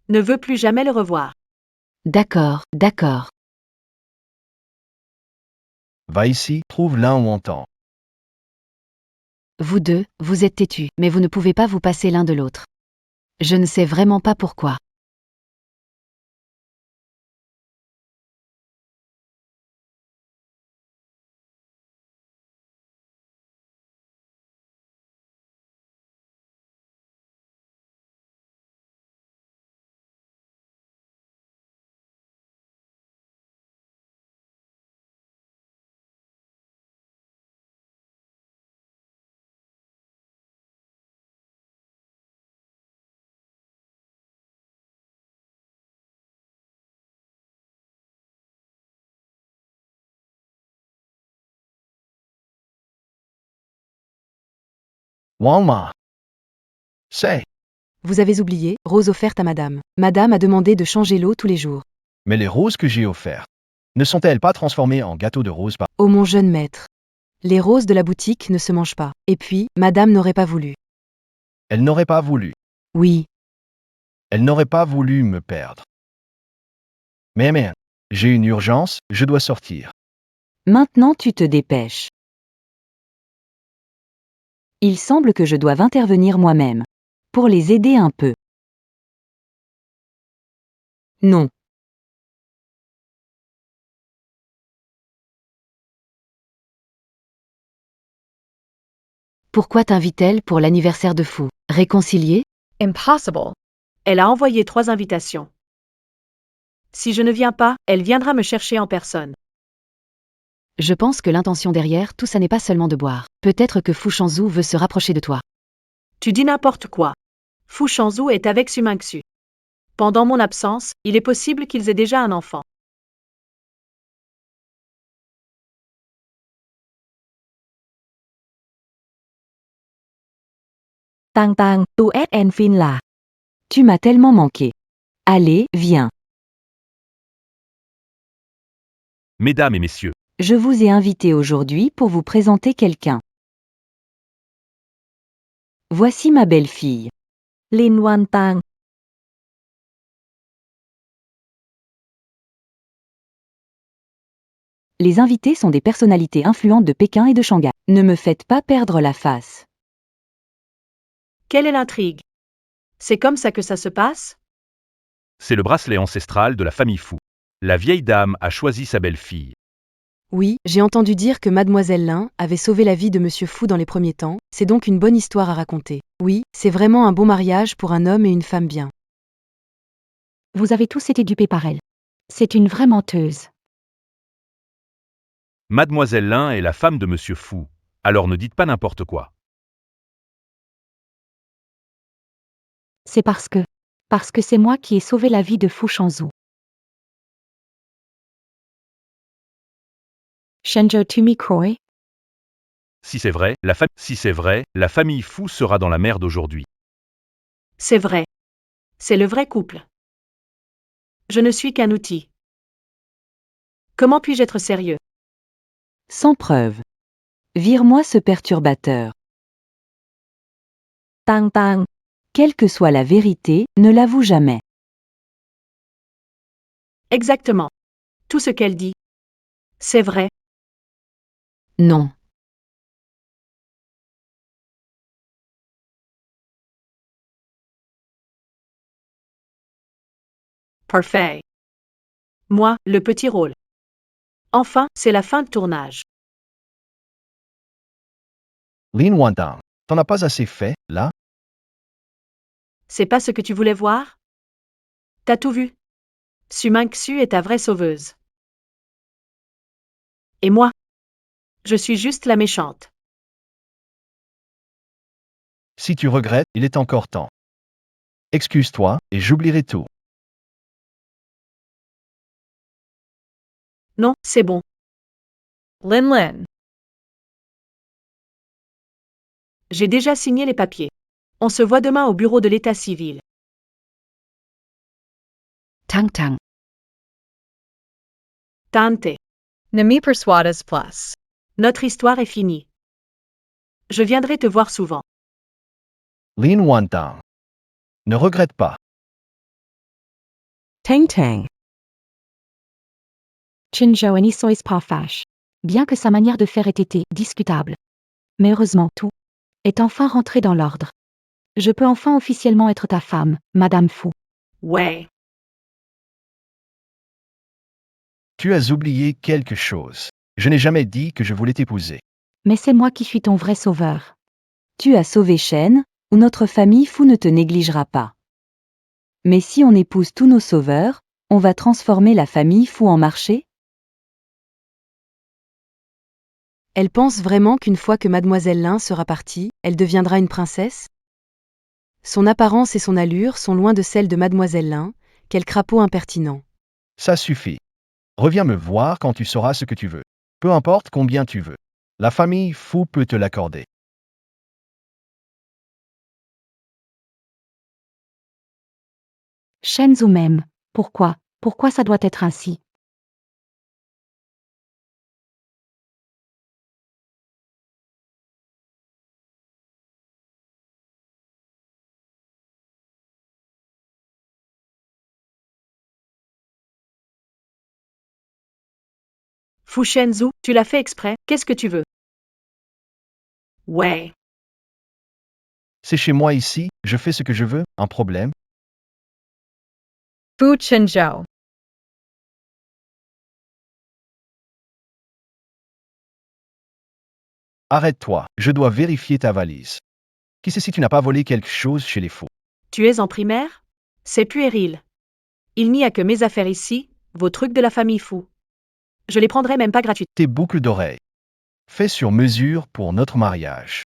Ne veux plus jamais le revoir. D'accord, d'accord. Va ici, trouve l'un où on t'en. Vous deux, vous êtes têtus, mais vous ne pouvez pas vous passer l'un de l'autre. Je ne sais vraiment pas pourquoi. Walma. C'est. Vous avez oublié, rose offerte à madame. Madame a demandé de changer l'eau tous les jours. Mais les roses que j'ai offertes, ne sont-elles pas transformées en gâteaux de roses par... Oh mon jeune maître. Les roses de la boutique ne se mangent pas. Et puis, madame n'aurait pas voulu. Elle n'aurait pas voulu. Oui, Elle n'aurait pas voulu me perdre. Mais, j'ai une urgence, je dois sortir. Maintenant tu te dépêches. Il semble que je doive intervenir moi-même. Pour les aider un peu. Non. pourquoi t'invite-t-elle pour l'anniversaire de fou? Réconcilier? Impossible. Elle a envoyé 3 invitations. Si je ne viens pas, elle viendra me chercher en personne. Je pense que l'intention derrière tout ça n'est pas seulement de boire. Peut-être que Fu Shanzhu veut se rapprocher de toi. Tu dis n'importe quoi. Fu Shanzhu est avec Sumangsu. Pendant mon absence, il est possible qu'ils aient déjà un enfant. Tang Tang, tu es en fin là. Tu m'as tellement manqué. Allez, viens. Mesdames et messieurs, Je vous ai invité aujourd'hui pour vous présenter quelqu'un. Voici ma belle-fille. Lin Wan Tang. Les invités sont des personnalités influentes de Pékin et de Shanghai. Ne me faites pas perdre la face. Quelle est l'intrigue? C'est comme ça que ça se passe? c'est le bracelet ancestral de la famille Fu. La vieille dame a choisi sa belle-fille. Oui, j'ai entendu dire que Mademoiselle Lin avait sauvé la vie de Monsieur Fu dans les premiers temps, c'est donc une bonne histoire à raconter. Oui, c'est vraiment un bon mariage pour un homme et une femme bien. Vous avez tous été dupés par elle. C'est une vraie menteuse. Mademoiselle Lin est la femme de Monsieur Fu. Alors ne dites pas n'importe quoi. C'est parce que c'est moi qui ai sauvé la vie de Fu Shanzhu. Shenzhou Tumi Croy. Si c'est vrai, la famille Fu sera dans la merde aujourd'hui. C'est vrai. C'est le vrai couple. Je ne suis qu'un outil. Comment puis-je être sérieux? Sans preuve. Vire-moi ce perturbateur. Tang Tang. Quelle que soit la vérité, ne l'avoue jamais. Exactement. Tout ce qu'elle dit. C'est vrai. Non. Parfait. Moi, le petit rôle. Enfin, c'est la fin de tournage. Lin Wantang, t'en as pas assez fait, là? C'est pas ce que tu voulais voir? T'as tout vu. Sumangsu est ta vraie sauveuse. Et moi? Je suis juste la méchante. Si tu regrettes, il est encore temps. Excuse-toi, et j'oublierai tout. Non, c'est bon. Lin Lin. J'ai déjà signé les papiers. On se voit demain au bureau de l'état civil. Tang tang. Tante. Nami Perswadas Plus. Notre histoire est finie. Je viendrai te voir souvent. Lin Wantang. Ne regrette pas. Tang Tang. Chinzhou et sois parfache. Bien que sa manière de faire ait été discutable. Mais heureusement, tout est enfin rentré dans l'ordre. Je peux enfin officiellement être ta femme, Madame Fu. Ouais. Tu as oublié quelque chose. Je n'ai jamais dit que je voulais t'épouser. Mais c'est moi qui suis ton vrai sauveur. Tu as sauvé Shen, ou notre famille Fu ne te négligera pas. Mais si on épouse tous nos sauveurs, on va transformer la famille Fu en marché? Elle pense vraiment qu'une fois que Mademoiselle Lin sera partie, elle deviendra une princesse? Son apparence et son allure sont loin de celles de Mademoiselle Lin, quel crapaud impertinent. Ça suffit. Reviens me voir quand tu sauras ce que tu veux. Peu importe combien tu veux. La famille Fu peut te l'accorder. Shenzhou même. Pourquoi? Pourquoi ça doit être ainsi? Fu Shenzhou, tu l'as fait exprès, qu'est-ce que tu veux? Ouais. C'est chez moi ici, je fais ce que je veux, un problème? Fu Chinzhou. Arrête-toi, je dois vérifier ta valise. Qui sait si tu n'as pas volé quelque chose chez les fous? Tu es en primaire? C'est puéril. Il n'y a que mes affaires ici, vos trucs de la famille Fu. Je les prendrai même pas gratuitement. Tes boucles d'oreilles. Fait sur mesure pour notre mariage.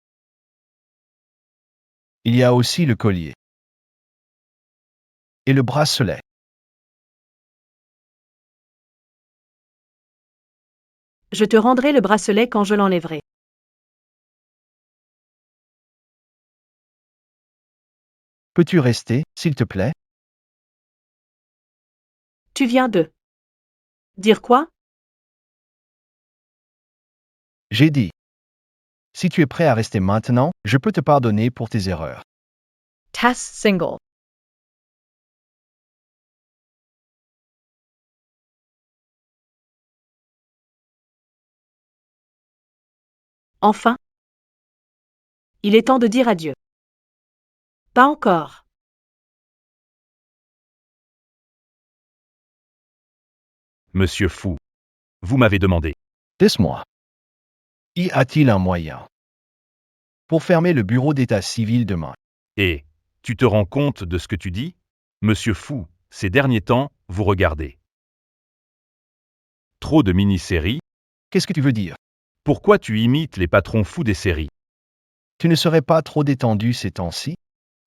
Il y a aussi le collier. Et le bracelet. Je te rendrai le bracelet quand je l'enlèverai. Peux-tu rester, s'il te plaît? Tu viens de dire quoi? J'ai dit. Si tu es prêt à rester maintenant, je peux te pardonner pour tes erreurs. Tas Single. Enfin. Il est temps de dire adieu. Pas encore. Monsieur Fu. Vous m'avez demandé. Laisse-moi. Y a-t-il un moyen? Pour fermer le bureau d'état civil demain. Et, tu te rends compte de ce que tu dis? Monsieur Fu, ces derniers temps, vous regardez. Trop de mini-séries? Qu'est-ce que tu veux dire? Pourquoi tu imites les patrons fous des séries? Tu ne serais pas trop détendu ces temps-ci?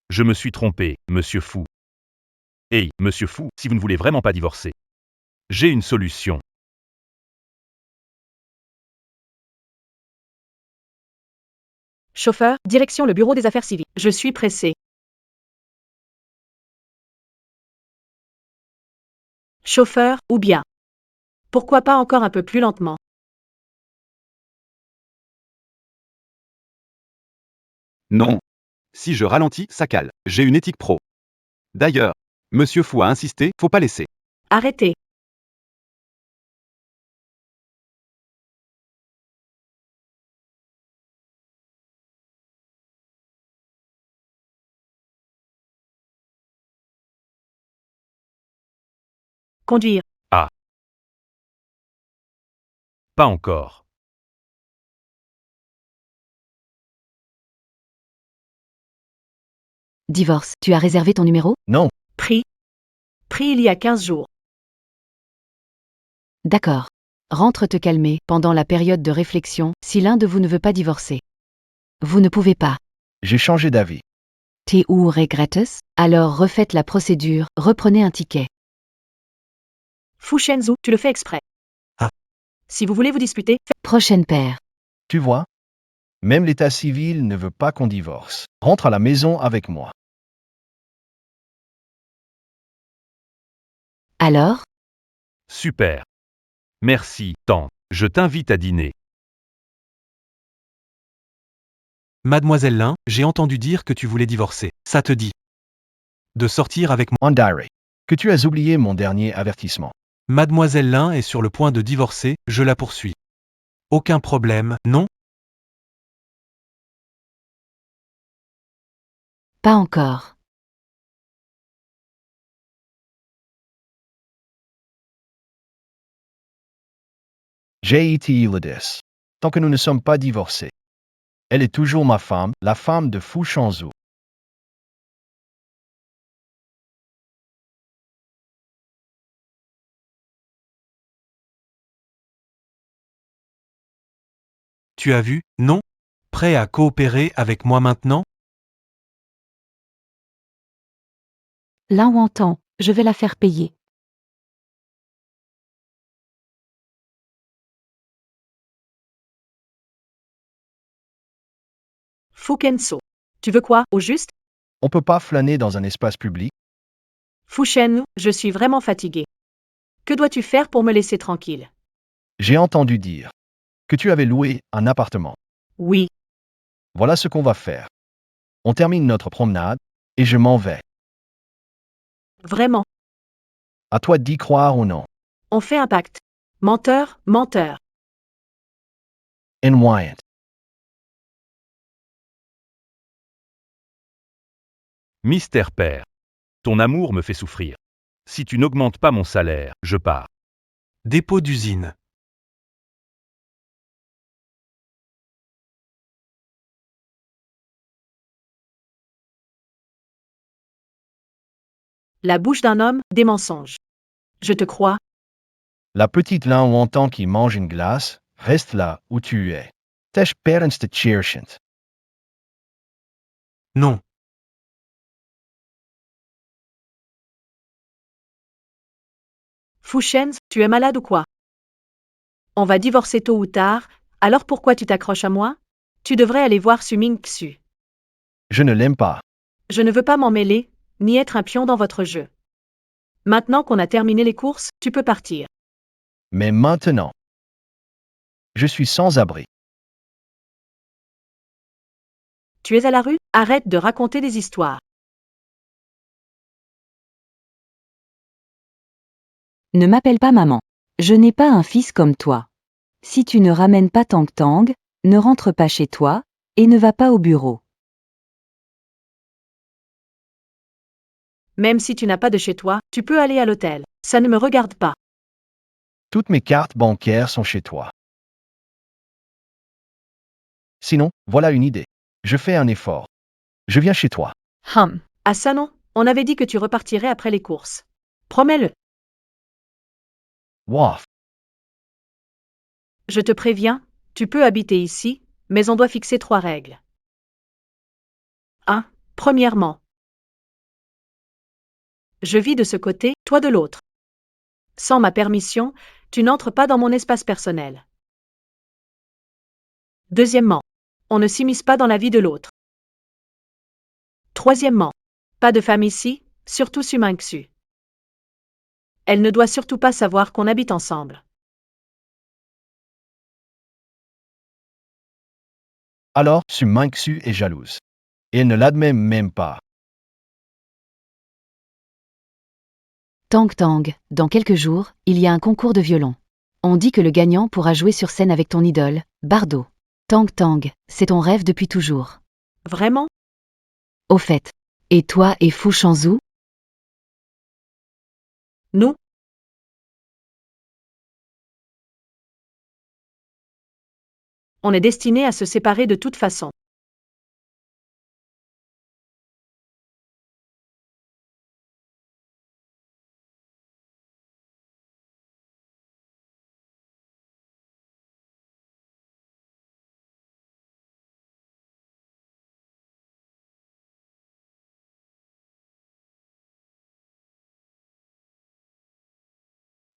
Je me suis trompé, monsieur Fu. Hey, monsieur Fu, si vous ne voulez vraiment pas divorcer. J'ai une solution. Chauffeur, direction le bureau des affaires civiles. Je suis pressé. Chauffeur, ou bien. Pourquoi pas encore un peu plus lentement? Non. Si je ralentis, ça cale. J'ai une éthique pro. D'ailleurs, Monsieur Fu a insisté, faut pas laisser. Arrêtez. Conduire. Pas encore. Divorce. Tu as réservé ton numéro? Non. Pris. Pris il y a 15 jours. D'accord. Rentre te calmer pendant la période de réflexion si l'un de vous ne veut pas divorcer. Vous ne pouvez pas. J'ai changé d'avis. T'es ou regrettes? Alors refaites la procédure, reprenez un ticket. Fu Shenzhou, tu le fais exprès. Ah. Si vous voulez vous disputer, Prochaine paire. Tu vois? Même l'état civil ne veut pas qu'on divorce. Rentre à la maison avec moi. Alors, Super. Merci, tante. Je t'invite à dîner. Mademoiselle Lin, j'ai entendu dire que tu voulais divorcer. Ça te dit de sortir avec moi? On dirait que tu as oublié mon dernier avertissement. Mademoiselle Lin est sur le point de divorcer, je la poursuis. Aucun problème, non? pas encore. J'ai été Ulydas. Tant que nous ne sommes pas divorcés. Elle est toujours ma femme, la femme de Fu Shanzhu. Tu as vu, non? Prêt à coopérer avec moi maintenant? Là où entend, je vais la faire payer. Fukenso. Tu veux quoi, au juste? On peut pas flâner dans un espace public. Fushen, je suis vraiment fatiguée. Que dois-tu faire pour me laisser tranquille? J'ai entendu dire que tu avais loué un appartement. Oui, Voilà ce qu'on va faire. On termine notre promenade, et je m'en vais. vraiment. À toi d'y croire ou non. On fait un pacte. Menteur, menteur. And Wyatt. Mystère père. Ton amour me fait souffrir. Si tu n'augmentes pas mon salaire, je pars. Dépôt d'usine. La bouche d'un homme, des mensonges. Je te crois. La petite Lin ou entend qui mange une glace, reste là où tu es. Tes parents te cherchent. Non. Fushen, tu es malade ou quoi? On va divorcer tôt ou tard, alors pourquoi tu t'accroches à moi? Tu devrais aller voir Suming Xu. Je ne l'aime pas. Je ne veux pas m'en mêler, ni être un pion dans votre jeu. Maintenant qu'on a terminé les courses, tu peux partir. Mais maintenant, je suis sans abri. Tu es à la rue? Arrête de raconter des histoires. Ne m'appelle pas maman. Je n'ai pas un fils comme toi. Si tu ne ramènes pas Tang Tang, ne rentre pas chez toi, et ne va pas au bureau. Même si tu n'as pas de chez toi, tu peux aller à l'hôtel. Ça ne me regarde pas. Toutes mes cartes bancaires sont chez toi. Sinon, voilà une idée. Je fais un effort. Je viens chez toi. Hum. Ah ça non, on avait dit que tu repartirais après les courses. Promets-le. Waf. Je te préviens, tu peux habiter ici, mais on doit fixer 3 règles. 1. Premièrement, je vis de ce côté, toi de l'autre. Sans ma permission, tu n'entres pas dans mon espace personnel. Deuxièmement, on ne s'immisce pas dans la vie de l'autre. Troisièmement, pas de femme ici, surtout Sumingxu. Elle ne doit surtout pas savoir qu'on habite ensemble. Alors, Sumingxu est jalouse. Et elle ne l'admet même pas. Tang Tang, dans quelques jours, il y a un concours de violon. On dit que le gagnant pourra jouer sur scène avec ton idole, Bardo. Tang Tang, c'est ton rêve depuis toujours. Vraiment? Au fait. Et toi et Fu Shanzhu? Nous? On est destiné à se séparer de toute façon.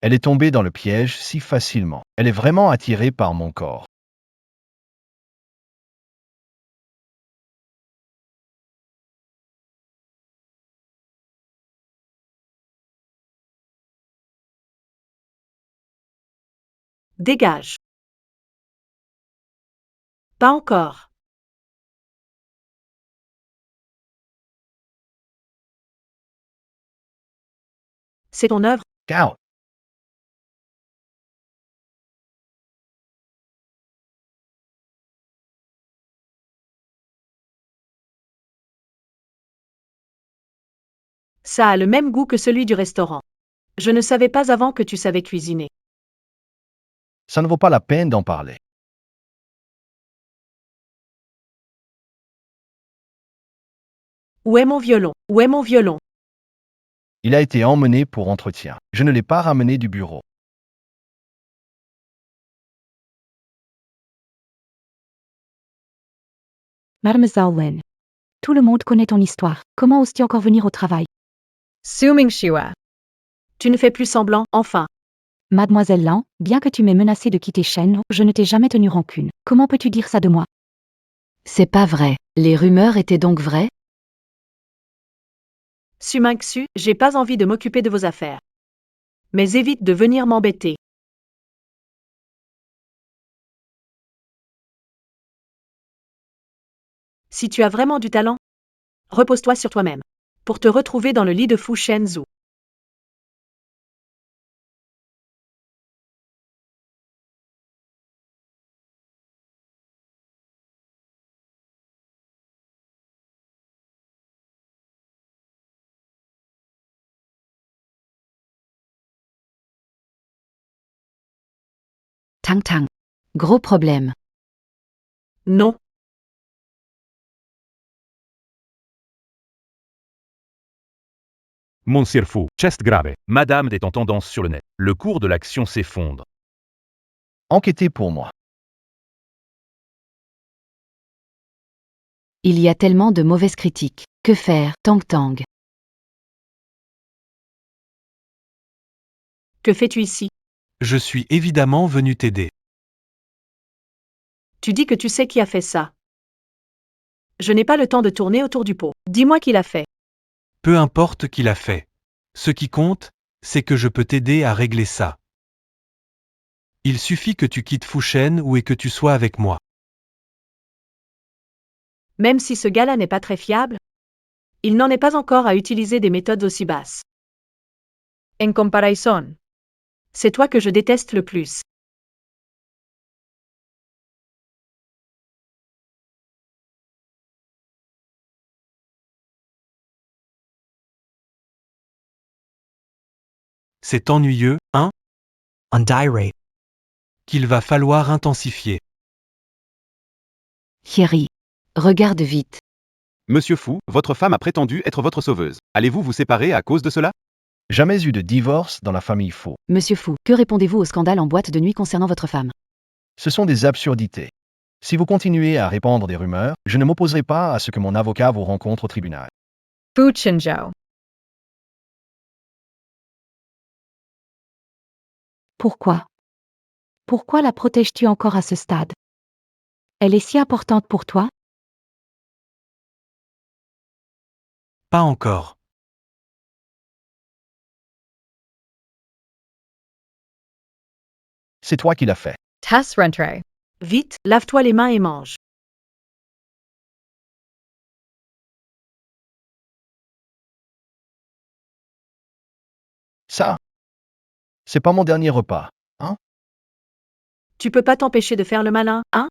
Elle est tombée dans le piège si facilement. Elle est vraiment attirée par mon corps. Dégage. Pas encore. C'est ton œuvre. Out. Ça a le même goût que celui du restaurant. Je ne savais pas avant que tu savais cuisiner. Ça ne vaut pas la peine d'en parler. Où est mon violon? Où est mon violon? Il a été emmené pour entretien. Je ne l'ai pas ramené du bureau. Mademoiselle Lynn. Tout le monde connaît ton histoire. Comment oses-tu encore venir au travail? Suming Shua. Tu ne fais plus semblant, enfin. Mademoiselle Lan, bien que tu m'aies menacé de quitter Shen, je ne t'ai jamais tenu rancune. Comment peux-tu dire ça de moi? C'est pas vrai. Les rumeurs étaient donc vraies? Sumanksu, j'ai pas envie de m'occuper de vos affaires. Mais évite de venir m'embêter. Si tu as vraiment du talent, repose-toi sur toi-même. Pour te retrouver dans le lit de Fu Shenzhou. Tang Tang. Gros problème. Non. Monsieur Fu, chest grave. Madame est en tendance sur le net. Le cours de l'action s'effondre. Enquêtez pour moi. Il y a tellement de mauvaises critiques. Que faire, Tang Tang? Que fais-tu ici? Je suis évidemment venu t'aider. Tu dis que tu sais qui a fait ça. Je n'ai pas le temps de tourner autour du pot. Dis-moi qui l'a fait. Peu importe qui l'a fait. Ce qui compte, c'est que je peux t'aider à régler ça. Il suffit que tu quittes Fushen ou et que tu sois avec moi. Même si ce gars-là n'est pas très fiable, il n'en est pas encore à utiliser des méthodes aussi basses. En comparaison. C'est toi que je déteste le plus. C'est ennuyeux, hein? Qu'il va falloir intensifier. Thierry. Regarde vite. Monsieur Fu, votre femme a prétendu être votre sauveuse. Allez-vous vous séparer à cause de cela? Jamais eu de divorce dans la famille Faux. Monsieur Fu, que répondez-vous au scandale en boîte de nuit concernant votre femme? Ce sont des absurdités. Si vous continuez à répandre des rumeurs, je ne m'opposerai pas à ce que mon avocat vous rencontre au tribunal. Fu Chinzhou. Pourquoi? Pourquoi la protèges-tu encore à ce stade? Elle est si importante pour toi? Pas encore. C'est toi qui l'as fait. Tas rentre. Vite, lave-toi les mains et mange. Ça, c'est pas mon dernier repas, hein? Tu peux pas t'empêcher de faire le malin, hein?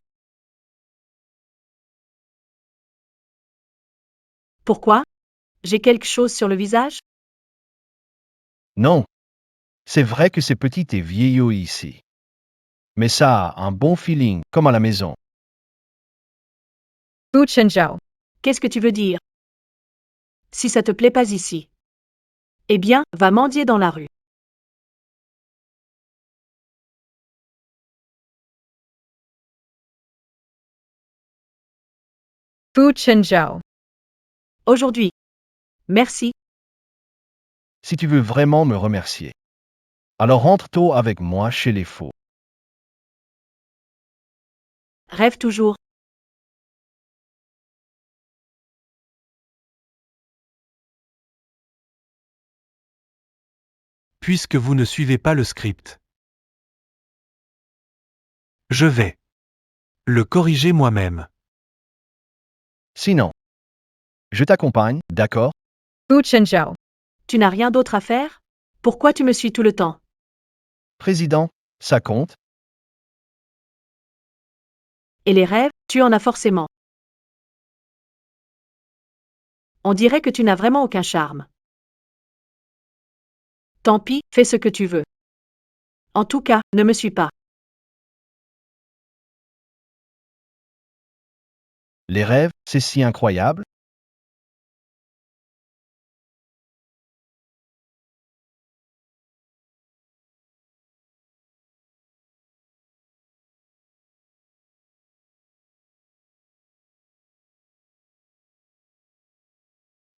Pourquoi? J'ai quelque chose sur le visage? Non. C'est vrai que c'est petit et vieillot ici. Mais ça a un bon feeling, comme à la maison. Fu Chinzhou. Qu'est-ce que tu veux dire? Si ça te plaît pas ici, eh bien, va mendier dans la rue. Fu Chinzhou. Aujourd'hui. Merci. Si tu veux vraiment me remercier, alors rentre tôt avec moi chez les faux. Rêve toujours. Puisque vous ne suivez pas le script. Je vais le corriger moi-même. Sinon, je t'accompagne, d'accord? Fu Chenzhou. Tu n'as rien d'autre à faire? Pourquoi tu me suis tout le temps? Président, ça compte? Et les rêves, tu en as forcément. On dirait que tu n'as vraiment aucun charme. Tant pis, fais ce que tu veux. En tout cas, ne me suis pas. Les rêves, c'est si incroyable?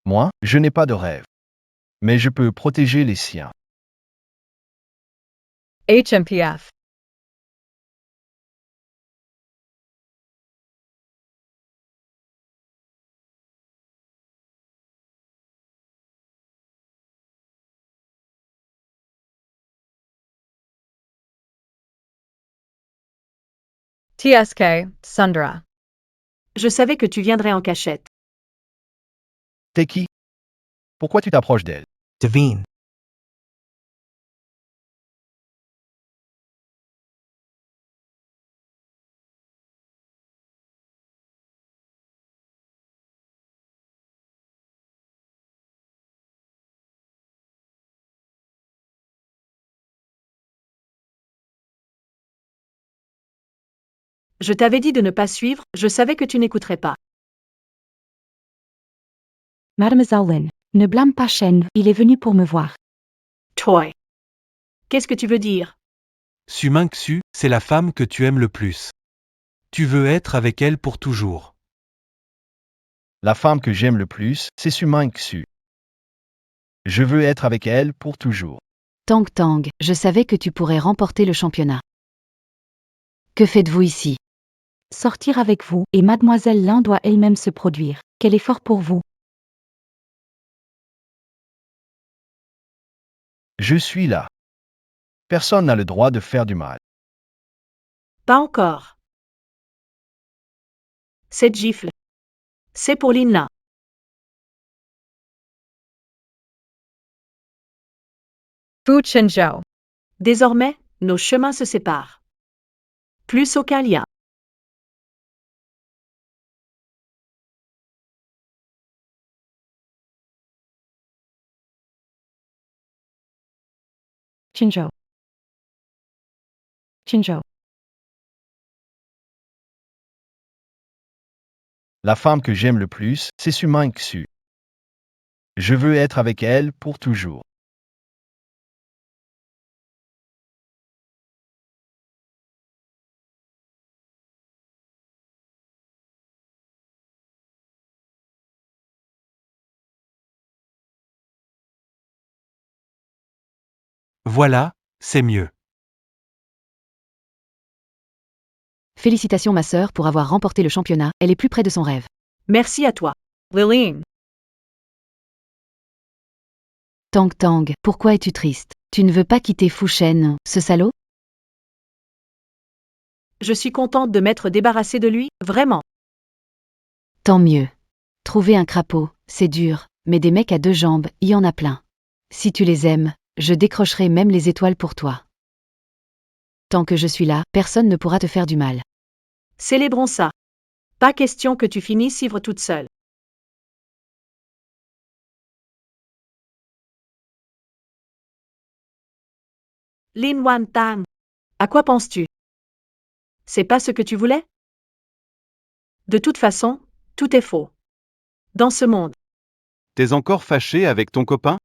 Moi, je n'ai pas de rêve. Mais je peux protéger les siens. HMPF. TSK, Sundra. Je savais que tu viendrais en cachette. T'es qui? Pourquoi tu t'approches d'elle? Devine. Je t'avais dit de ne pas suivre, je savais que tu n'écouterais pas. Mademoiselle Lin, ne blâme pas Shen, il est venu pour me voir. Toy. Qu'est-ce que tu veux dire? Su Xu, c'est la femme que tu aimes le plus. Tu veux être avec elle pour toujours. La femme que j'aime le plus, c'est Sumang Xu. Je veux être avec elle pour toujours. Tang Tang, je savais que tu pourrais remporter le championnat. Que faites-vous ici? Sortir avec vous, et Mademoiselle Lin doit elle-même se produire. Quel effort pour vous? Je suis là. Personne n'a le droit de faire du mal. Pas encore. Cette gifle. C'est pour Lina. Fu Chenzhou. Désormais, nos chemins se séparent. Plus aucun lien. Chinzhou. Chinzhou. La femme que j'aime le plus, c'est Sumang Xu. Je veux être avec elle pour toujours. Voilà, c'est mieux. Félicitations ma sœur pour avoir remporté le championnat, elle est plus près de son rêve. Merci à toi. Liline. Tang Tang, pourquoi es-tu triste? Tu ne veux pas quitter Fu Shen, ce salaud? Je suis contente de m'être débarrassée de lui, vraiment. Tant mieux. Trouver un crapaud, c'est dur, mais des mecs à deux jambes, il y en a plein. Si tu les aimes, je décrocherai même les étoiles pour toi. Tant que je suis là, personne ne pourra te faire du mal. Célébrons ça. Pas question que tu finisses ivre toute seule. Lin Wan Tang. À quoi penses-tu? C'est pas ce que tu voulais? De toute façon, tout est faux. Dans ce monde. T'es encore fâché avec ton copain?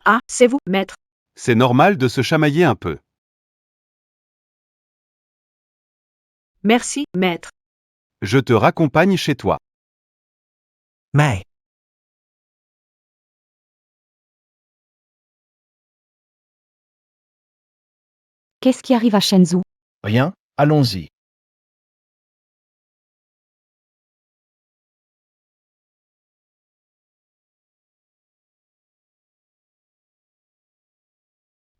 Ah, c'est vous, maître. C'est normal de se chamailler un peu. Merci, maître. Je te raccompagne chez toi. Mai. Qu'est-ce qui arrive à Shenzhou? Rien, allons-y.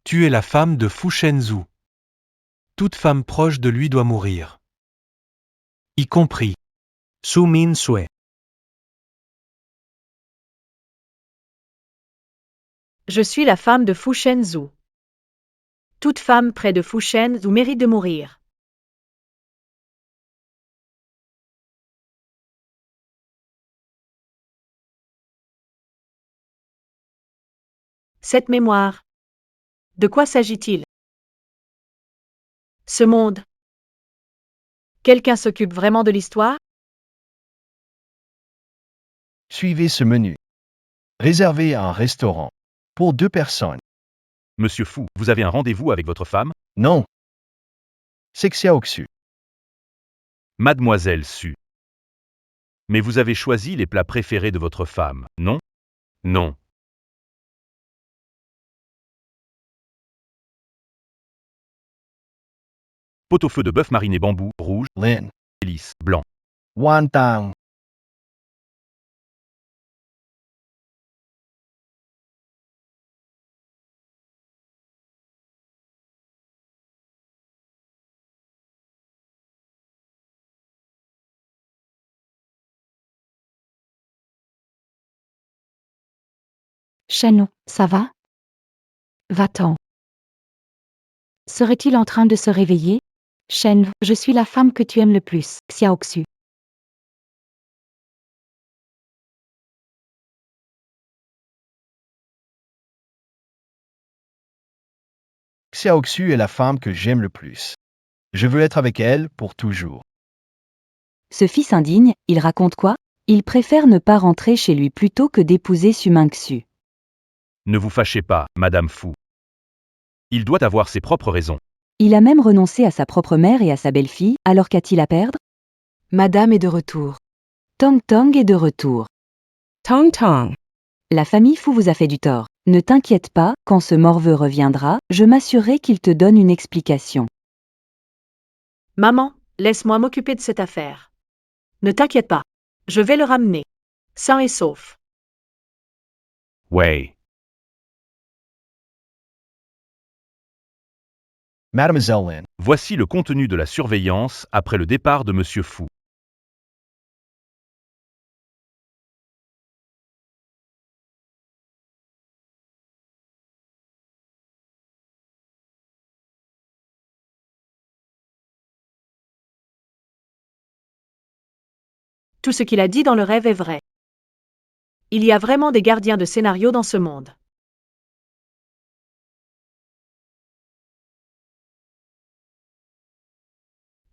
Tu es la femme de Fu Shenzhou. Toute femme proche de lui doit mourir. Y compris. Su min sue. Je suis la femme de Fu Shenzhou. Toute femme près de Fu Shenzhou mérite de mourir. Cette mémoire. De quoi s'agit-il? Ce monde. Quelqu'un s'occupe vraiment de l'histoire? Suivez ce menu. Réservez un restaurant. Pour 2 personnes. Monsieur Fu, vous avez un rendez-vous avec votre femme? Non. C'est Xiaoxu. Mademoiselle Su. Mais vous avez choisi les plats préférés de votre femme, non? Non. Pot-au-feu de bœuf mariné bambou, rouge, Lin. hélice, blanc. Wantang. Shen, ça va? Va-t'en. Serait-il en train de se réveiller? Shen, je suis la femme que tu aimes le plus, Xiaoxu. Xiaoxu est la femme que j'aime le plus. Je veux être avec elle pour toujours. Ce fils indigne, il raconte quoi? Il préfère ne pas rentrer chez lui plutôt que d'épouser Su Mingxu. Ne vous fâchez pas, Madame Fu. Il doit avoir ses propres raisons. Il a même renoncé à sa propre mère et à sa belle-fille, alors qu'a-t-il à perdre? Madame est de retour. Tong Tong est de retour. Tong Tong. La famille Fu vous a fait du tort. Ne t'inquiète pas, quand ce morveux reviendra, je m'assurerai qu'il te donne une explication. Maman, laisse-moi m'occuper de cette affaire. Ne t'inquiète pas. Je vais le ramener. Sain et sauf. Ouais. Mademoiselle Lin. Voici le contenu de la surveillance après le départ de Monsieur Fu. Tout ce qu'il a dit dans le rêve est vrai. Il y a vraiment des gardiens de scénario dans ce monde.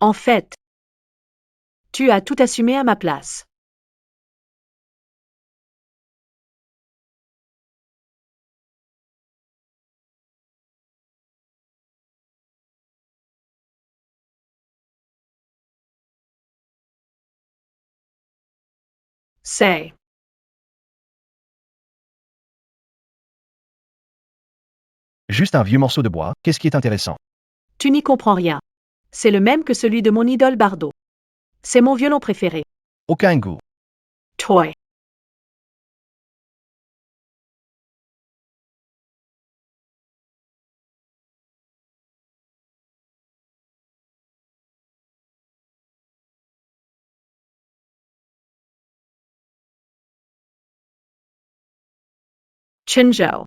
En fait, tu as tout assumé à ma place. C'est Juste un vieux morceau de bois, qu'est-ce qui est intéressant? Tu n'y comprends rien. C'est le même que celui de mon idole Bardot. C'est mon violon préféré. Aucun goût. Toy. Chenzhou.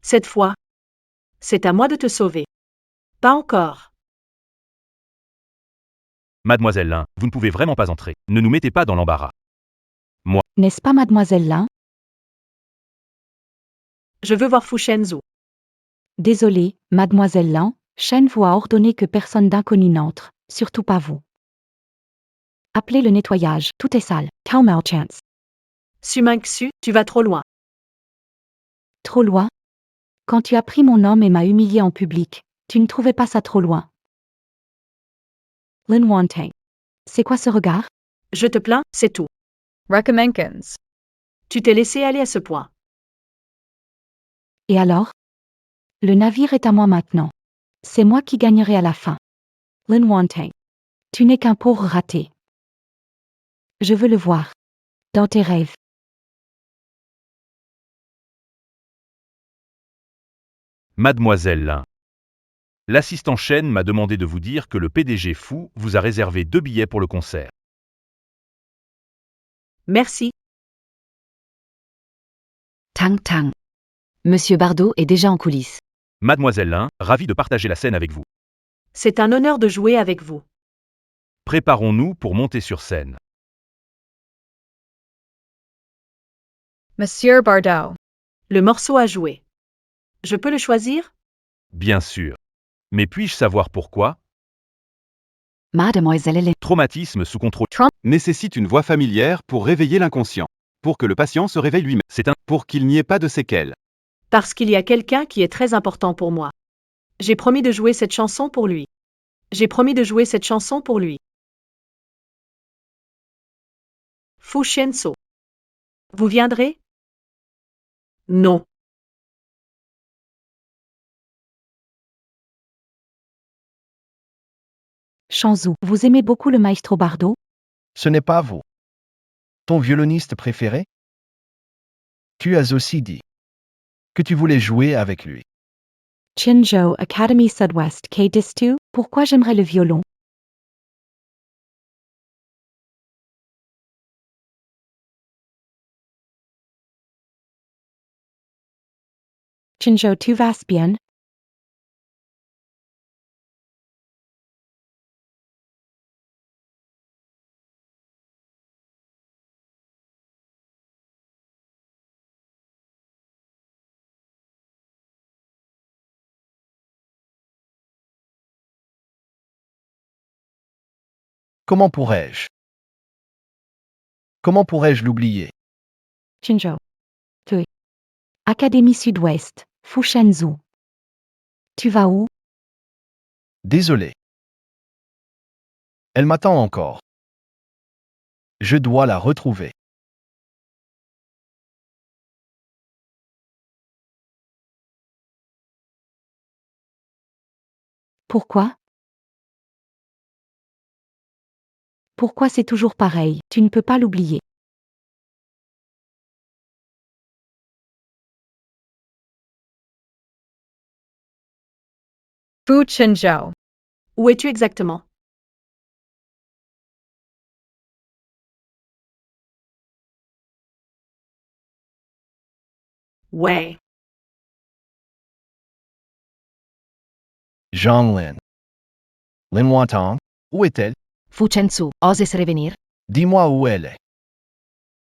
Cette fois, c'est à moi de te sauver. Pas encore. Mademoiselle Lin, vous ne pouvez vraiment pas entrer. Ne nous mettez pas dans l'embarras. N'est-ce pas, mademoiselle Lin? Je veux voir Fu Shenzhou. Désolée, mademoiselle Lin, Shen vous a ordonné que personne d'inconnu n'entre, surtout pas vous. Appelez le nettoyage, tout est sale. Cow malchance. Su Mingxu, tu vas trop loin. Trop loin? Quand tu as pris mon homme et m'as humilié en public, tu ne trouvais pas ça trop loin? Lin Wantang. C'est quoi ce regard? Je te plains, c'est tout. Recommendkins. Tu t'es laissé aller à ce point. Et alors? Le navire est à moi maintenant. C'est moi qui gagnerai à la fin. Lin Wantang. Tu n'es qu'un pauvre raté. Je veux le voir. Dans tes rêves. Mademoiselle Lin. L'assistant Chen m'a demandé de vous dire que le PDG Fu vous a réservé 2 billets pour le concert. Merci. Tang Tang. Monsieur Bardot est déjà en coulisses. Mademoiselle Lin, ravi de partager la scène avec vous. C'est un honneur de jouer avec vous. Préparons-nous pour monter sur scène. Monsieur Bardot. Le morceau à jouer. Je peux le choisir? Bien sûr. Mais puis-je savoir pourquoi? Mademoiselle Hélène. Traumatisme sous contrôle. Nécessite une voix familière pour réveiller l'inconscient. Pour que le patient se réveille lui-même. Pour qu'il n'y ait pas de séquelles. Parce qu'il y a quelqu'un qui est très important pour moi. J'ai promis de jouer cette chanson pour lui. J'ai promis de jouer cette chanson pour lui. Fu Shenso. Vous viendrez? Non. Shanzou, vous aimez beaucoup le maestro Bardot? Ce n'est pas vous. Ton violoniste préféré? Tu as aussi dit que tu voulais jouer avec lui. Chinzhou Academy Sud-Ouest K-Distu, pourquoi j'aimerais le violon? Chinzhou tu vas bien? Comment pourrais-je? Comment pourrais-je l'oublier? Chinzhou. Tu. Académie Sud-Ouest, Fushenzhou. Tu vas où? Désolé. Elle m'attend encore. Je dois la retrouver. Pourquoi? Pourquoi c'est toujours pareil? Tu ne peux pas l'oublier. Fu Chinzhou. Où es-tu exactement? Ouais. Zhang Lin Wantong, où est-elle? Fu Chensu, oses revenir? Dis-moi où elle est.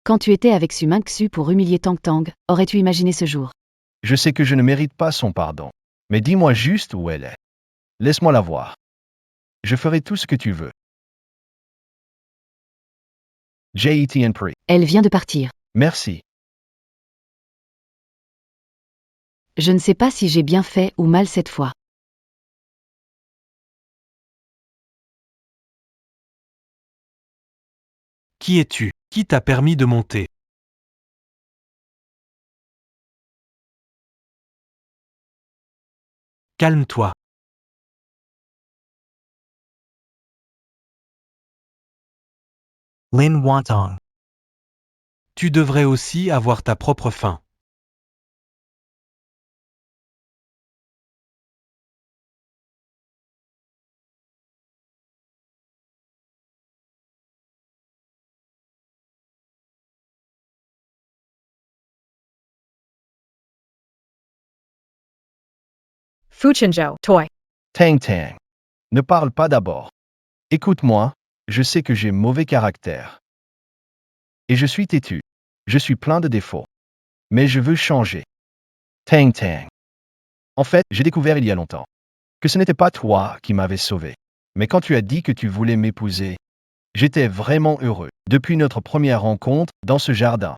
Quand tu étais avec Su Mingxu pour humilier Tang Tang, aurais-tu imaginé ce jour? Je sais que je ne mérite pas son pardon. Mais dis-moi juste où elle est. Laisse-moi la voir. Je ferai tout ce que tu veux. J.E.T.N. Pri. Elle vient de partir. Merci. Je ne sais pas si j'ai bien fait ou mal cette fois. Qui es-tu? Qui t'a permis de monter? Calme-toi. Lin Wantong. Tu devrais aussi avoir ta propre fin. Fu Chinzhou. Toy. Tang Tang. Ne parle pas d'abord. Écoute-moi, je sais que j'ai mauvais caractère. Et je suis têtu. Je suis plein de défauts. Mais je veux changer. Tang Tang. En fait, j'ai découvert il y a longtemps que ce n'était pas toi qui m'avais sauvé. Mais quand tu as dit que tu voulais m'épouser, j'étais vraiment heureux. Depuis notre première rencontre dans ce jardin.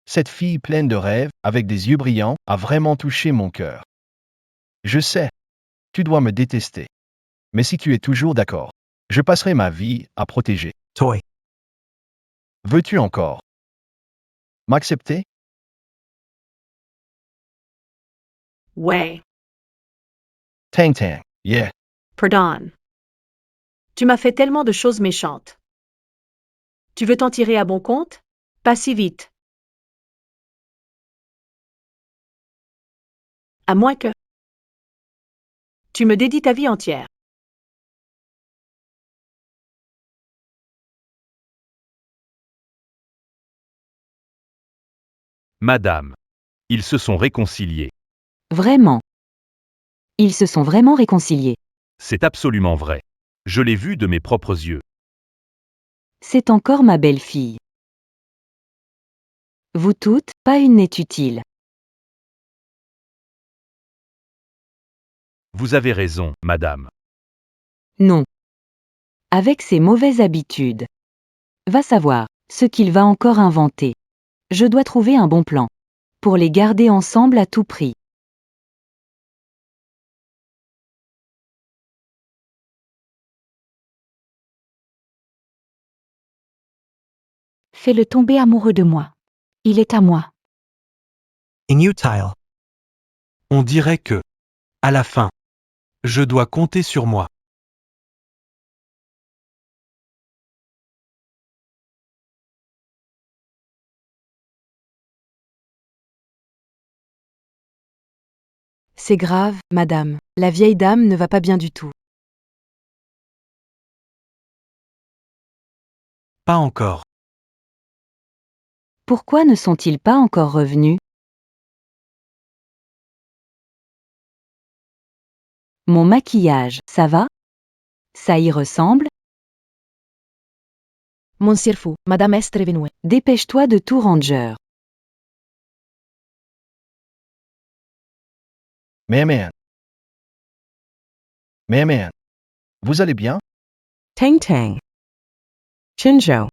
Cette fille pleine de rêves, avec des yeux brillants, a vraiment touché mon cœur. Je sais, tu dois me détester. Mais si tu es toujours d'accord, je passerai ma vie à protéger. Toy. Veux-tu encore m'accepter? Ouais. Tang Tang, yeah. Pardon. Tu m'as fait tellement de choses méchantes. Tu veux t'en tirer à bon compte? Pas si vite. À moins que... Tu me dédies ta vie entière. Madame. Ils se sont réconciliés. Vraiment. Ils se sont vraiment réconciliés. C'est absolument vrai. Je l'ai vu de mes propres yeux. C'est encore ma belle-fille. Vous toutes, pas une n'est utile. Vous avez raison, madame. Non. Avec ses mauvaises habitudes. Va savoir ce qu'il va encore inventer. Je dois trouver un bon plan. Pour les garder ensemble à tout prix. Fais-le tomber amoureux de moi. Il est à moi. Inutile. On dirait que, à la fin, je dois compter sur moi. C'est grave, madame. La vieille dame ne va pas bien du tout. Pas encore. Pourquoi ne sont-ils pas encore revenus? Mon maquillage, ça va? Ça y ressemble? Monsieur Fu, Madame est revenue. Dépêche-toi de tout ranger. Maman. Maman. Vous allez bien? Tang Tang. Chinzhou.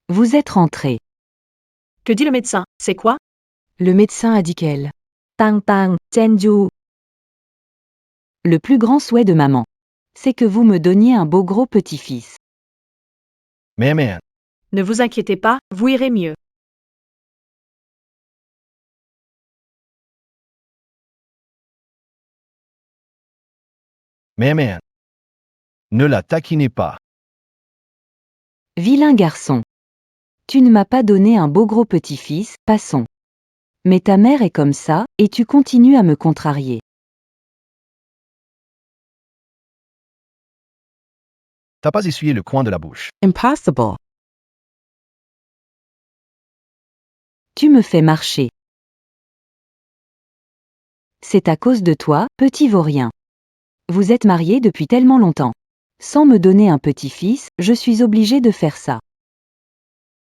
Vous êtes rentrés. Que dit le médecin? C'est quoi? Le médecin a dit qu'elle. Tang Tang, Zhenju. Le plus grand souhait de maman. C'est que vous me donniez un beau gros petit-fils. Maman. Ne vous inquiétez pas, vous irez mieux. Maman. Ne la taquinez pas. Vilain garçon. Tu ne m'as pas donné un beau gros petit-fils, passons. Mais ta mère est comme ça, et tu continues à me contrarier. T'as pas essuyé le coin de la bouche. Impossible. Tu me fais marcher. C'est à cause de toi, petit vaurien. Vous êtes mariés depuis tellement longtemps. Sans me donner un petit-fils, je suis obligée de faire ça.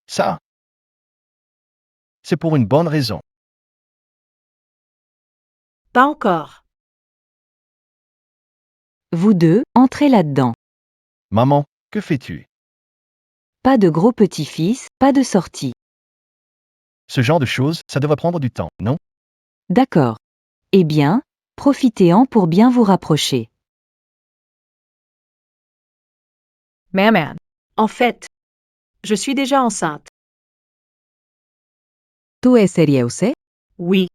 Ça. C'est pour une bonne raison. Pas encore. Vous deux, entrez là-dedans. Maman, que fais-tu? Pas de gros petit-fils, pas de sortie. Ce genre de choses, ça devrait prendre du temps, non? D'accord. Eh bien, profitez-en pour bien vous rapprocher. Maman. En fait, je suis déjà enceinte. Tu es sérieuse? Oui.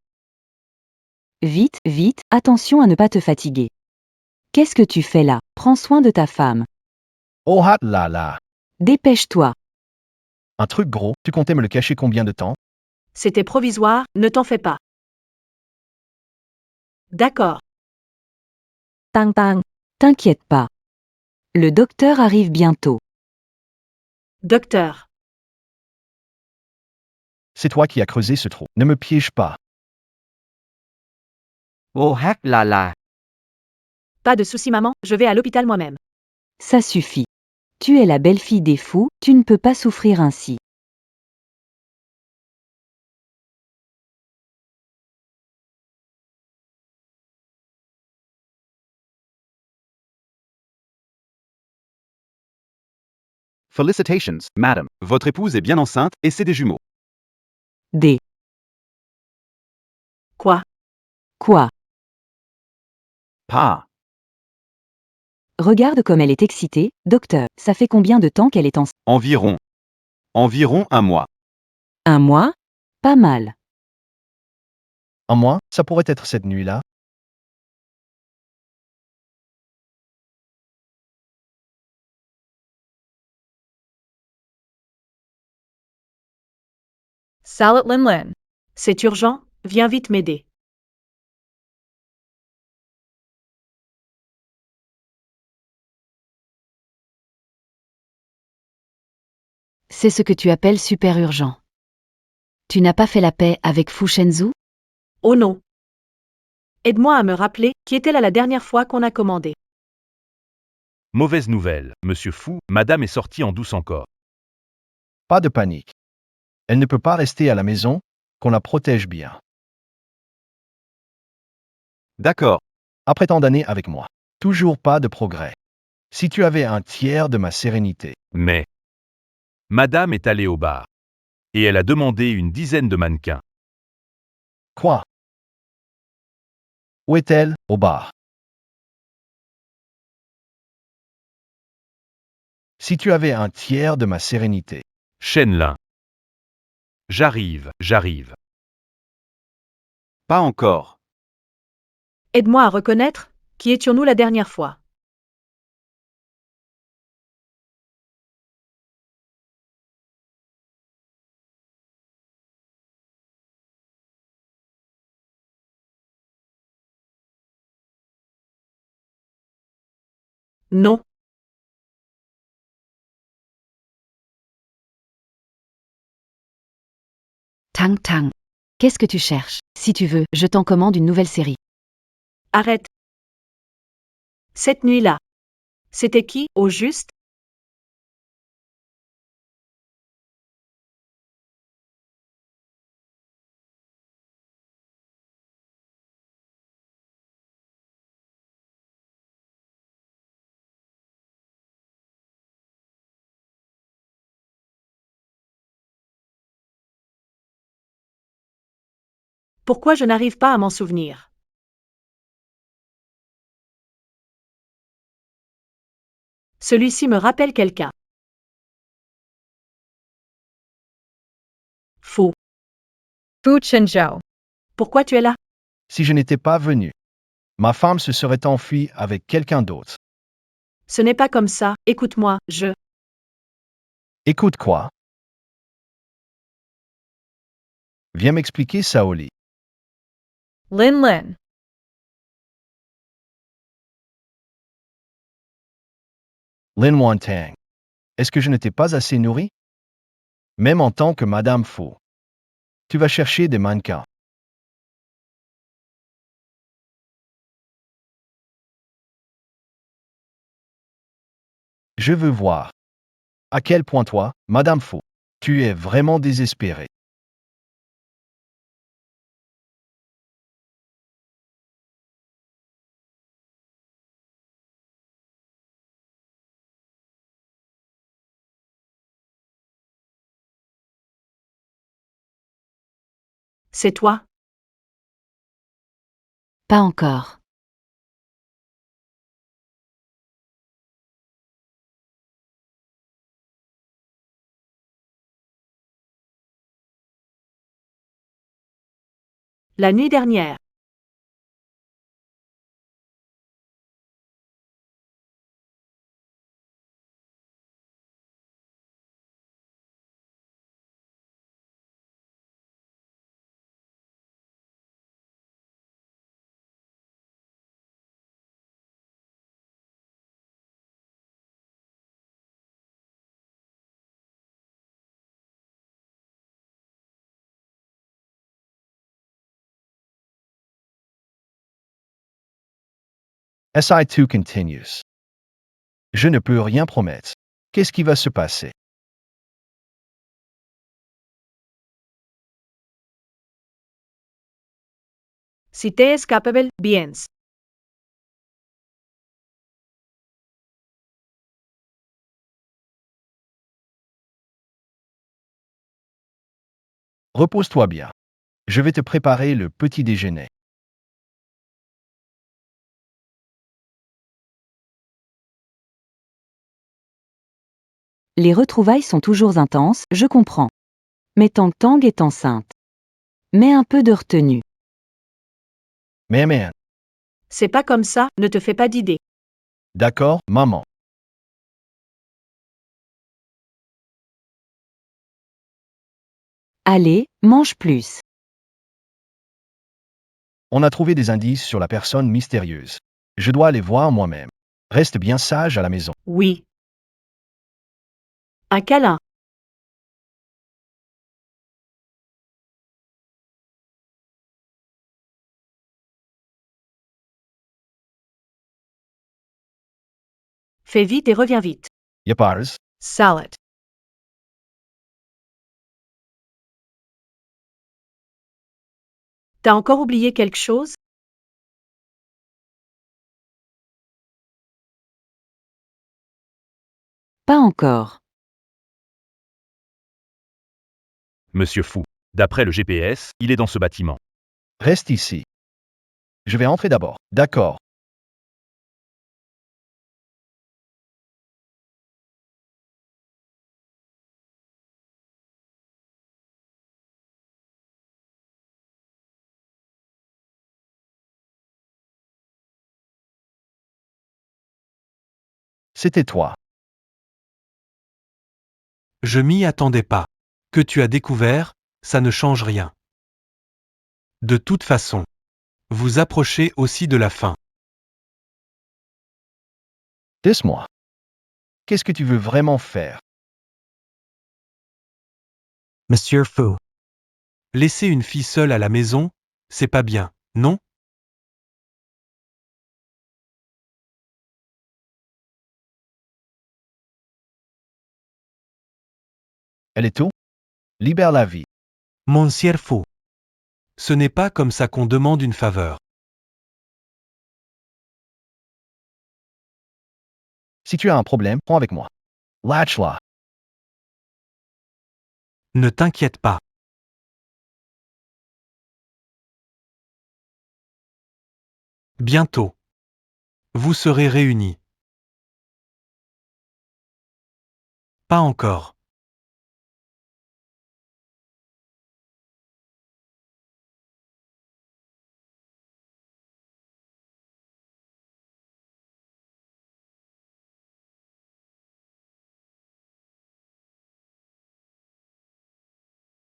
Vite, vite, attention à ne pas te fatiguer. Qu'est-ce que tu fais là? Prends soin de ta femme. Oh ah là là. Dépêche-toi. Un truc gros, tu comptais me le cacher combien de temps? C'était provisoire, ne t'en fais pas. D'accord. Tang Tang. T'inquiète pas. Le docteur arrive bientôt. Docteur. C'est toi qui as creusé ce trou. Ne me piège pas. Oh heck là là. Pas de souci maman, je vais à l'hôpital moi-même. Ça suffit. Tu es la belle-fille des fous, tu ne peux pas souffrir ainsi. Felicitations, madame. Votre épouse est bien enceinte et c'est des jumeaux. Des. Quoi? Quoi? Pas. Regarde comme elle est excitée, docteur. Ça fait combien de temps qu'elle est enceinte? Environ un mois. Un mois? Pas mal. En moi, ça pourrait être cette nuit-là. Salat Lin Lin. C'est urgent, viens vite m'aider. C'est ce que tu appelles super urgent. Tu n'as pas fait la paix avec Fu Shenzhou? Oh non. Aide-moi à me rappeler, qui était là la dernière fois qu'on a commandé. Mauvaise nouvelle, monsieur Fu, madame est sortie en douce encore. Pas de panique. Elle ne peut pas rester à la maison, qu'on la protège bien. D'accord. Après tant d'années avec moi, toujours pas de progrès. Si tu avais un tiers de ma sérénité. Mais madame est allée au bar. Et elle a demandé une dizaine de mannequins. Quoi? Où est-elle? Au bar. Si tu avais un tiers de ma sérénité. Shenlin. J'arrive. Pas encore. Aide-moi à reconnaître, qui étions-nous la dernière fois? Non. Tang Tang. Qu'est-ce que tu cherches? Si tu veux, je t'en commande une nouvelle série. Arrête. Cette nuit-là. C'était qui, au juste? Pourquoi je n'arrive pas à m'en souvenir? Celui-ci me rappelle quelqu'un. Faux. Fu Shenzhou. Pourquoi tu es là? Si je n'étais pas venu, ma femme se serait enfuie avec quelqu'un d'autre. Ce n'est pas comme ça, écoute-moi, je... Écoute quoi? Viens m'expliquer ça au lit. Lin. Lin Wantang. Est-ce que je ne t'ai pas assez nourri? Même en tant que Madame Fu. Tu vas chercher des mannequins. Je veux voir. À quel point toi, Madame Fu, tu es vraiment désespérée. C'est toi? Pas encore. La nuit dernière. SI2 continues. Je ne peux rien promettre. Qu'est-ce qui va se passer? Si te es capable, bien. Repose-toi bien. Je vais te préparer le petit déjeuner. Les retrouvailles sont toujours intenses, je comprends. Mais Tang Tang est enceinte. Mais un peu de retenue. Mais, C'est pas comme ça, ne te fais pas d'idée. d'accord, maman. Allez, mange plus. On a trouvé des indices sur la personne mystérieuse. Je dois aller voir moi-même. Reste bien sage à la maison. Oui. Un câlin. Fais vite et reviens vite. Yapars. Salad. T'as encore oublié quelque chose? Pas encore. Monsieur Fou. D'après le GPS, il est dans ce bâtiment. Reste ici. Je vais entrer d'abord. D'accord. C'était toi. Je m'y attendais pas. Que tu as découvert, ça ne change rien. De toute façon, vous approchez aussi de la fin. Laisse-moi. Qu'est-ce que tu veux vraiment faire? Monsieur Fu. Laisser une fille seule à la maison, c'est pas bien, non? Elle est où? Libère la vie. Monsieur Fu. Ce n'est pas comme ça qu'on demande une faveur. Si tu as un problème, prends avec moi. Lâche-la. Ne t'inquiète pas. Bientôt. Vous serez réunis. Pas encore.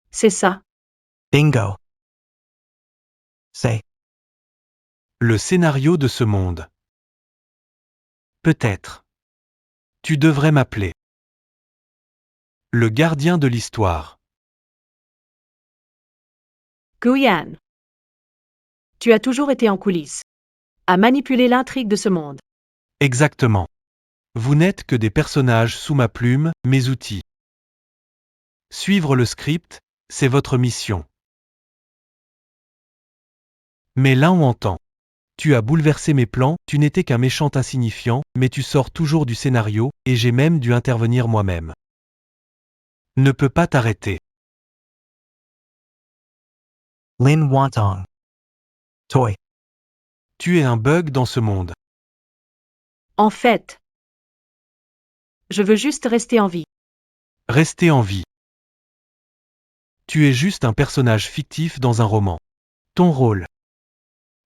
C'est ça. Bingo. Say. Le scénario de ce monde. Peut-être. Tu devrais m'appeler. Le gardien de l'histoire. Guyan. Tu as toujours été en coulisses. À manipuler l'intrigue de ce monde. Exactement. Vous n'êtes que des personnages sous ma plume, mes outils. Suivre le script, c'est votre mission. Mais là on entend. Tu as bouleversé mes plans, tu n'étais qu'un méchant insignifiant, mais tu sors toujours du scénario, et j'ai même dû intervenir moi-même. Ne peux pas t'arrêter. Lin Wantong. Toy. Tu es un bug dans ce monde. En fait, je veux juste rester en vie. Rester en vie. Tu es juste un personnage fictif dans un roman. Ton rôle,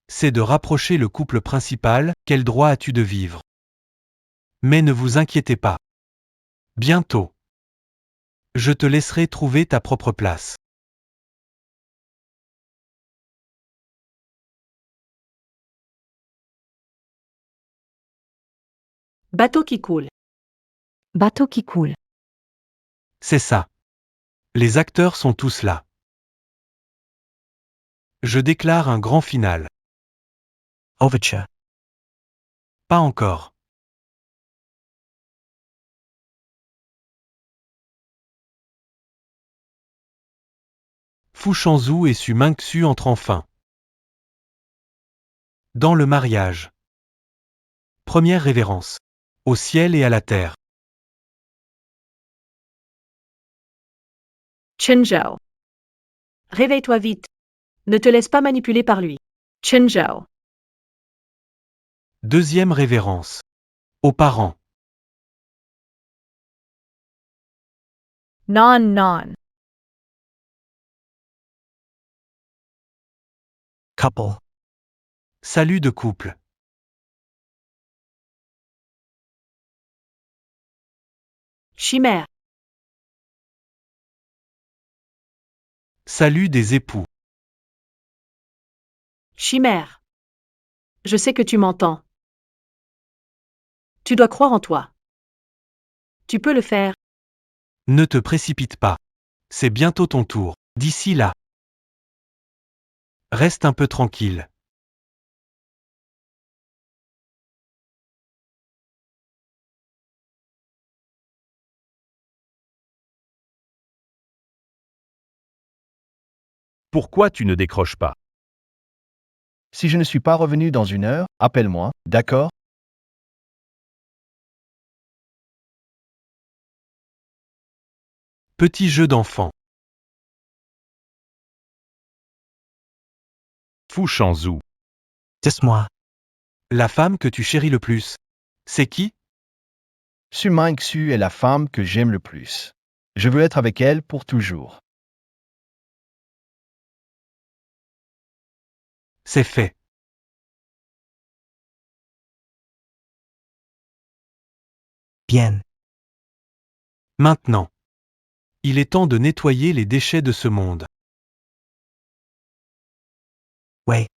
c'est de rapprocher le couple principal, quel droit as-tu de vivre? Mais ne vous inquiétez pas. Bientôt. Je te laisserai trouver ta propre place. Bateau qui coule. Bateau qui coule. C'est ça. Les acteurs sont tous là. Je déclare un grand final. Overture. Pas encore. Fu Shanzhu et Su Mingxu entrent enfin. Dans le mariage. Première révérence. Au ciel et à la terre. Chen Zhao. Réveille-toi vite. Ne te laisse pas manipuler par lui. Chen Zhao. Deuxième révérence. Aux parents. Non, non. Couple. Salut de couple. Chimère. Salut des époux. Chimère. Je sais que tu m'entends. Tu dois croire en toi. Tu peux le faire. Ne te précipite pas. C'est bientôt ton tour. D'ici là. Reste un peu tranquille. Pourquoi tu ne décroches pas? Si je ne suis pas revenu dans 1 heure, appelle-moi, d'accord? Petit jeu d'enfant. Fu Shanzhu. Dis-moi. La femme que tu chéris le plus. C'est qui? Su Ming Su est la femme que j'aime le plus. Je veux être avec elle pour toujours. C'est fait. Bien. Maintenant. Il est temps de nettoyer les déchets de ce monde. Ouais.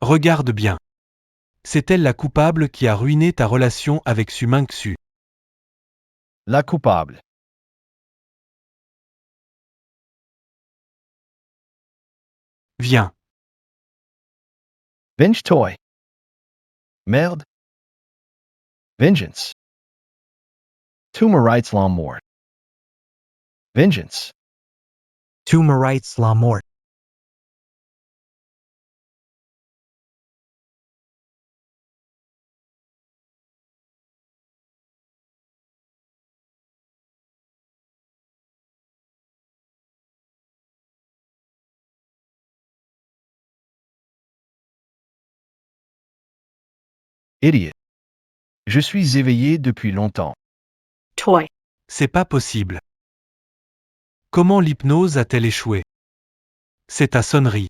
Regarde bien. C'est elle la coupable qui a ruiné ta relation avec Su Ming-Su. La coupable. Viens. Venge Toy. Merde. Vengeance. Tumor rights law mort. Vengeance. Tu me rights la mort. Idiot. Je suis éveillé depuis longtemps. Toy. C'est pas possible. Comment l'hypnose a-t-elle échoué? C'est ta sonnerie.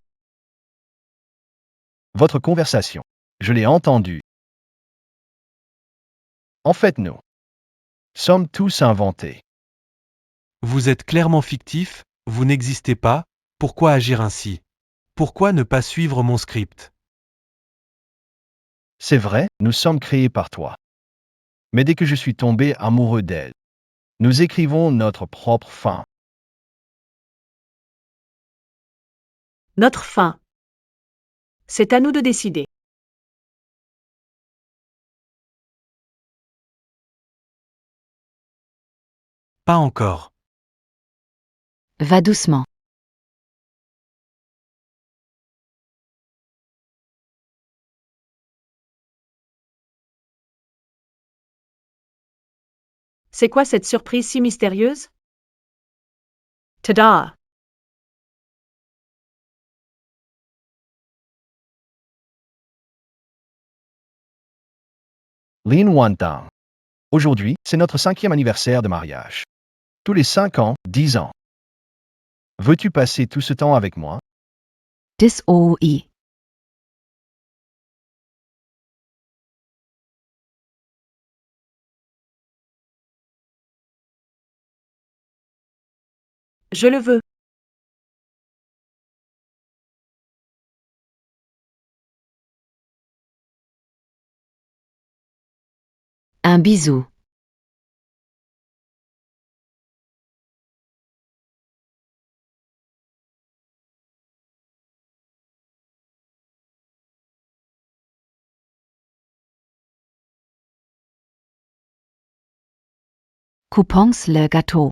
Votre conversation. Je l'ai entendue. En fait, nous sommes tous inventés. Vous êtes clairement fictif, vous n'existez pas, pourquoi agir ainsi? Pourquoi ne pas suivre mon script? C'est vrai, nous sommes créés par toi. Mais dès que je suis tombé amoureux d'elle, nous écrivons notre propre fin. Notre fin. C'est à nous de décider. Pas encore. Va doucement. C'est quoi cette surprise si mystérieuse? Tada! Lin Wantang. Aujourd'hui, c'est notre 5e anniversaire de mariage. Tous les 5 ans, 10 ans. Veux-tu passer tout ce temps avec moi? Dis OI. Je le veux. Un bisou. Coupons le gâteau.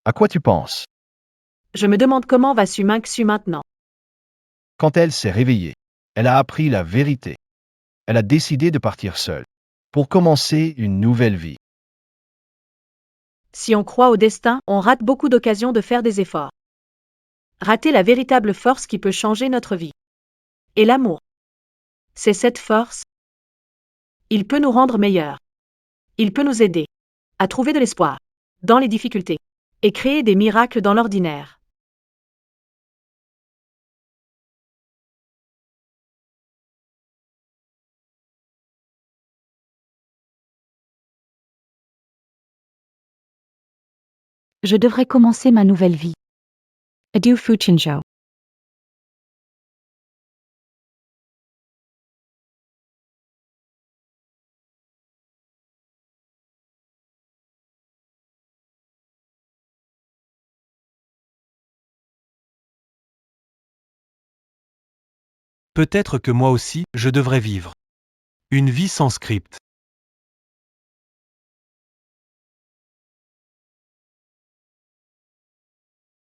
À quoi tu penses? Je me demande comment va Su Ming-Su maintenant. Quand elle s'est réveillée, elle a appris la vérité. Elle a décidé de partir seule. Pour commencer une nouvelle vie. Si on croit au destin, on rate beaucoup d'occasions de faire des efforts. Rater la véritable force qui peut changer notre vie. Et l'amour. C'est cette force. Il peut nous rendre meilleurs. Il peut nous aider à trouver de l'espoir dans les difficultés et créer des miracles dans l'ordinaire. Je devrais commencer ma nouvelle vie. Adieu Fu Chinzhou. Peut-être que moi aussi, je devrais vivre une vie sans script.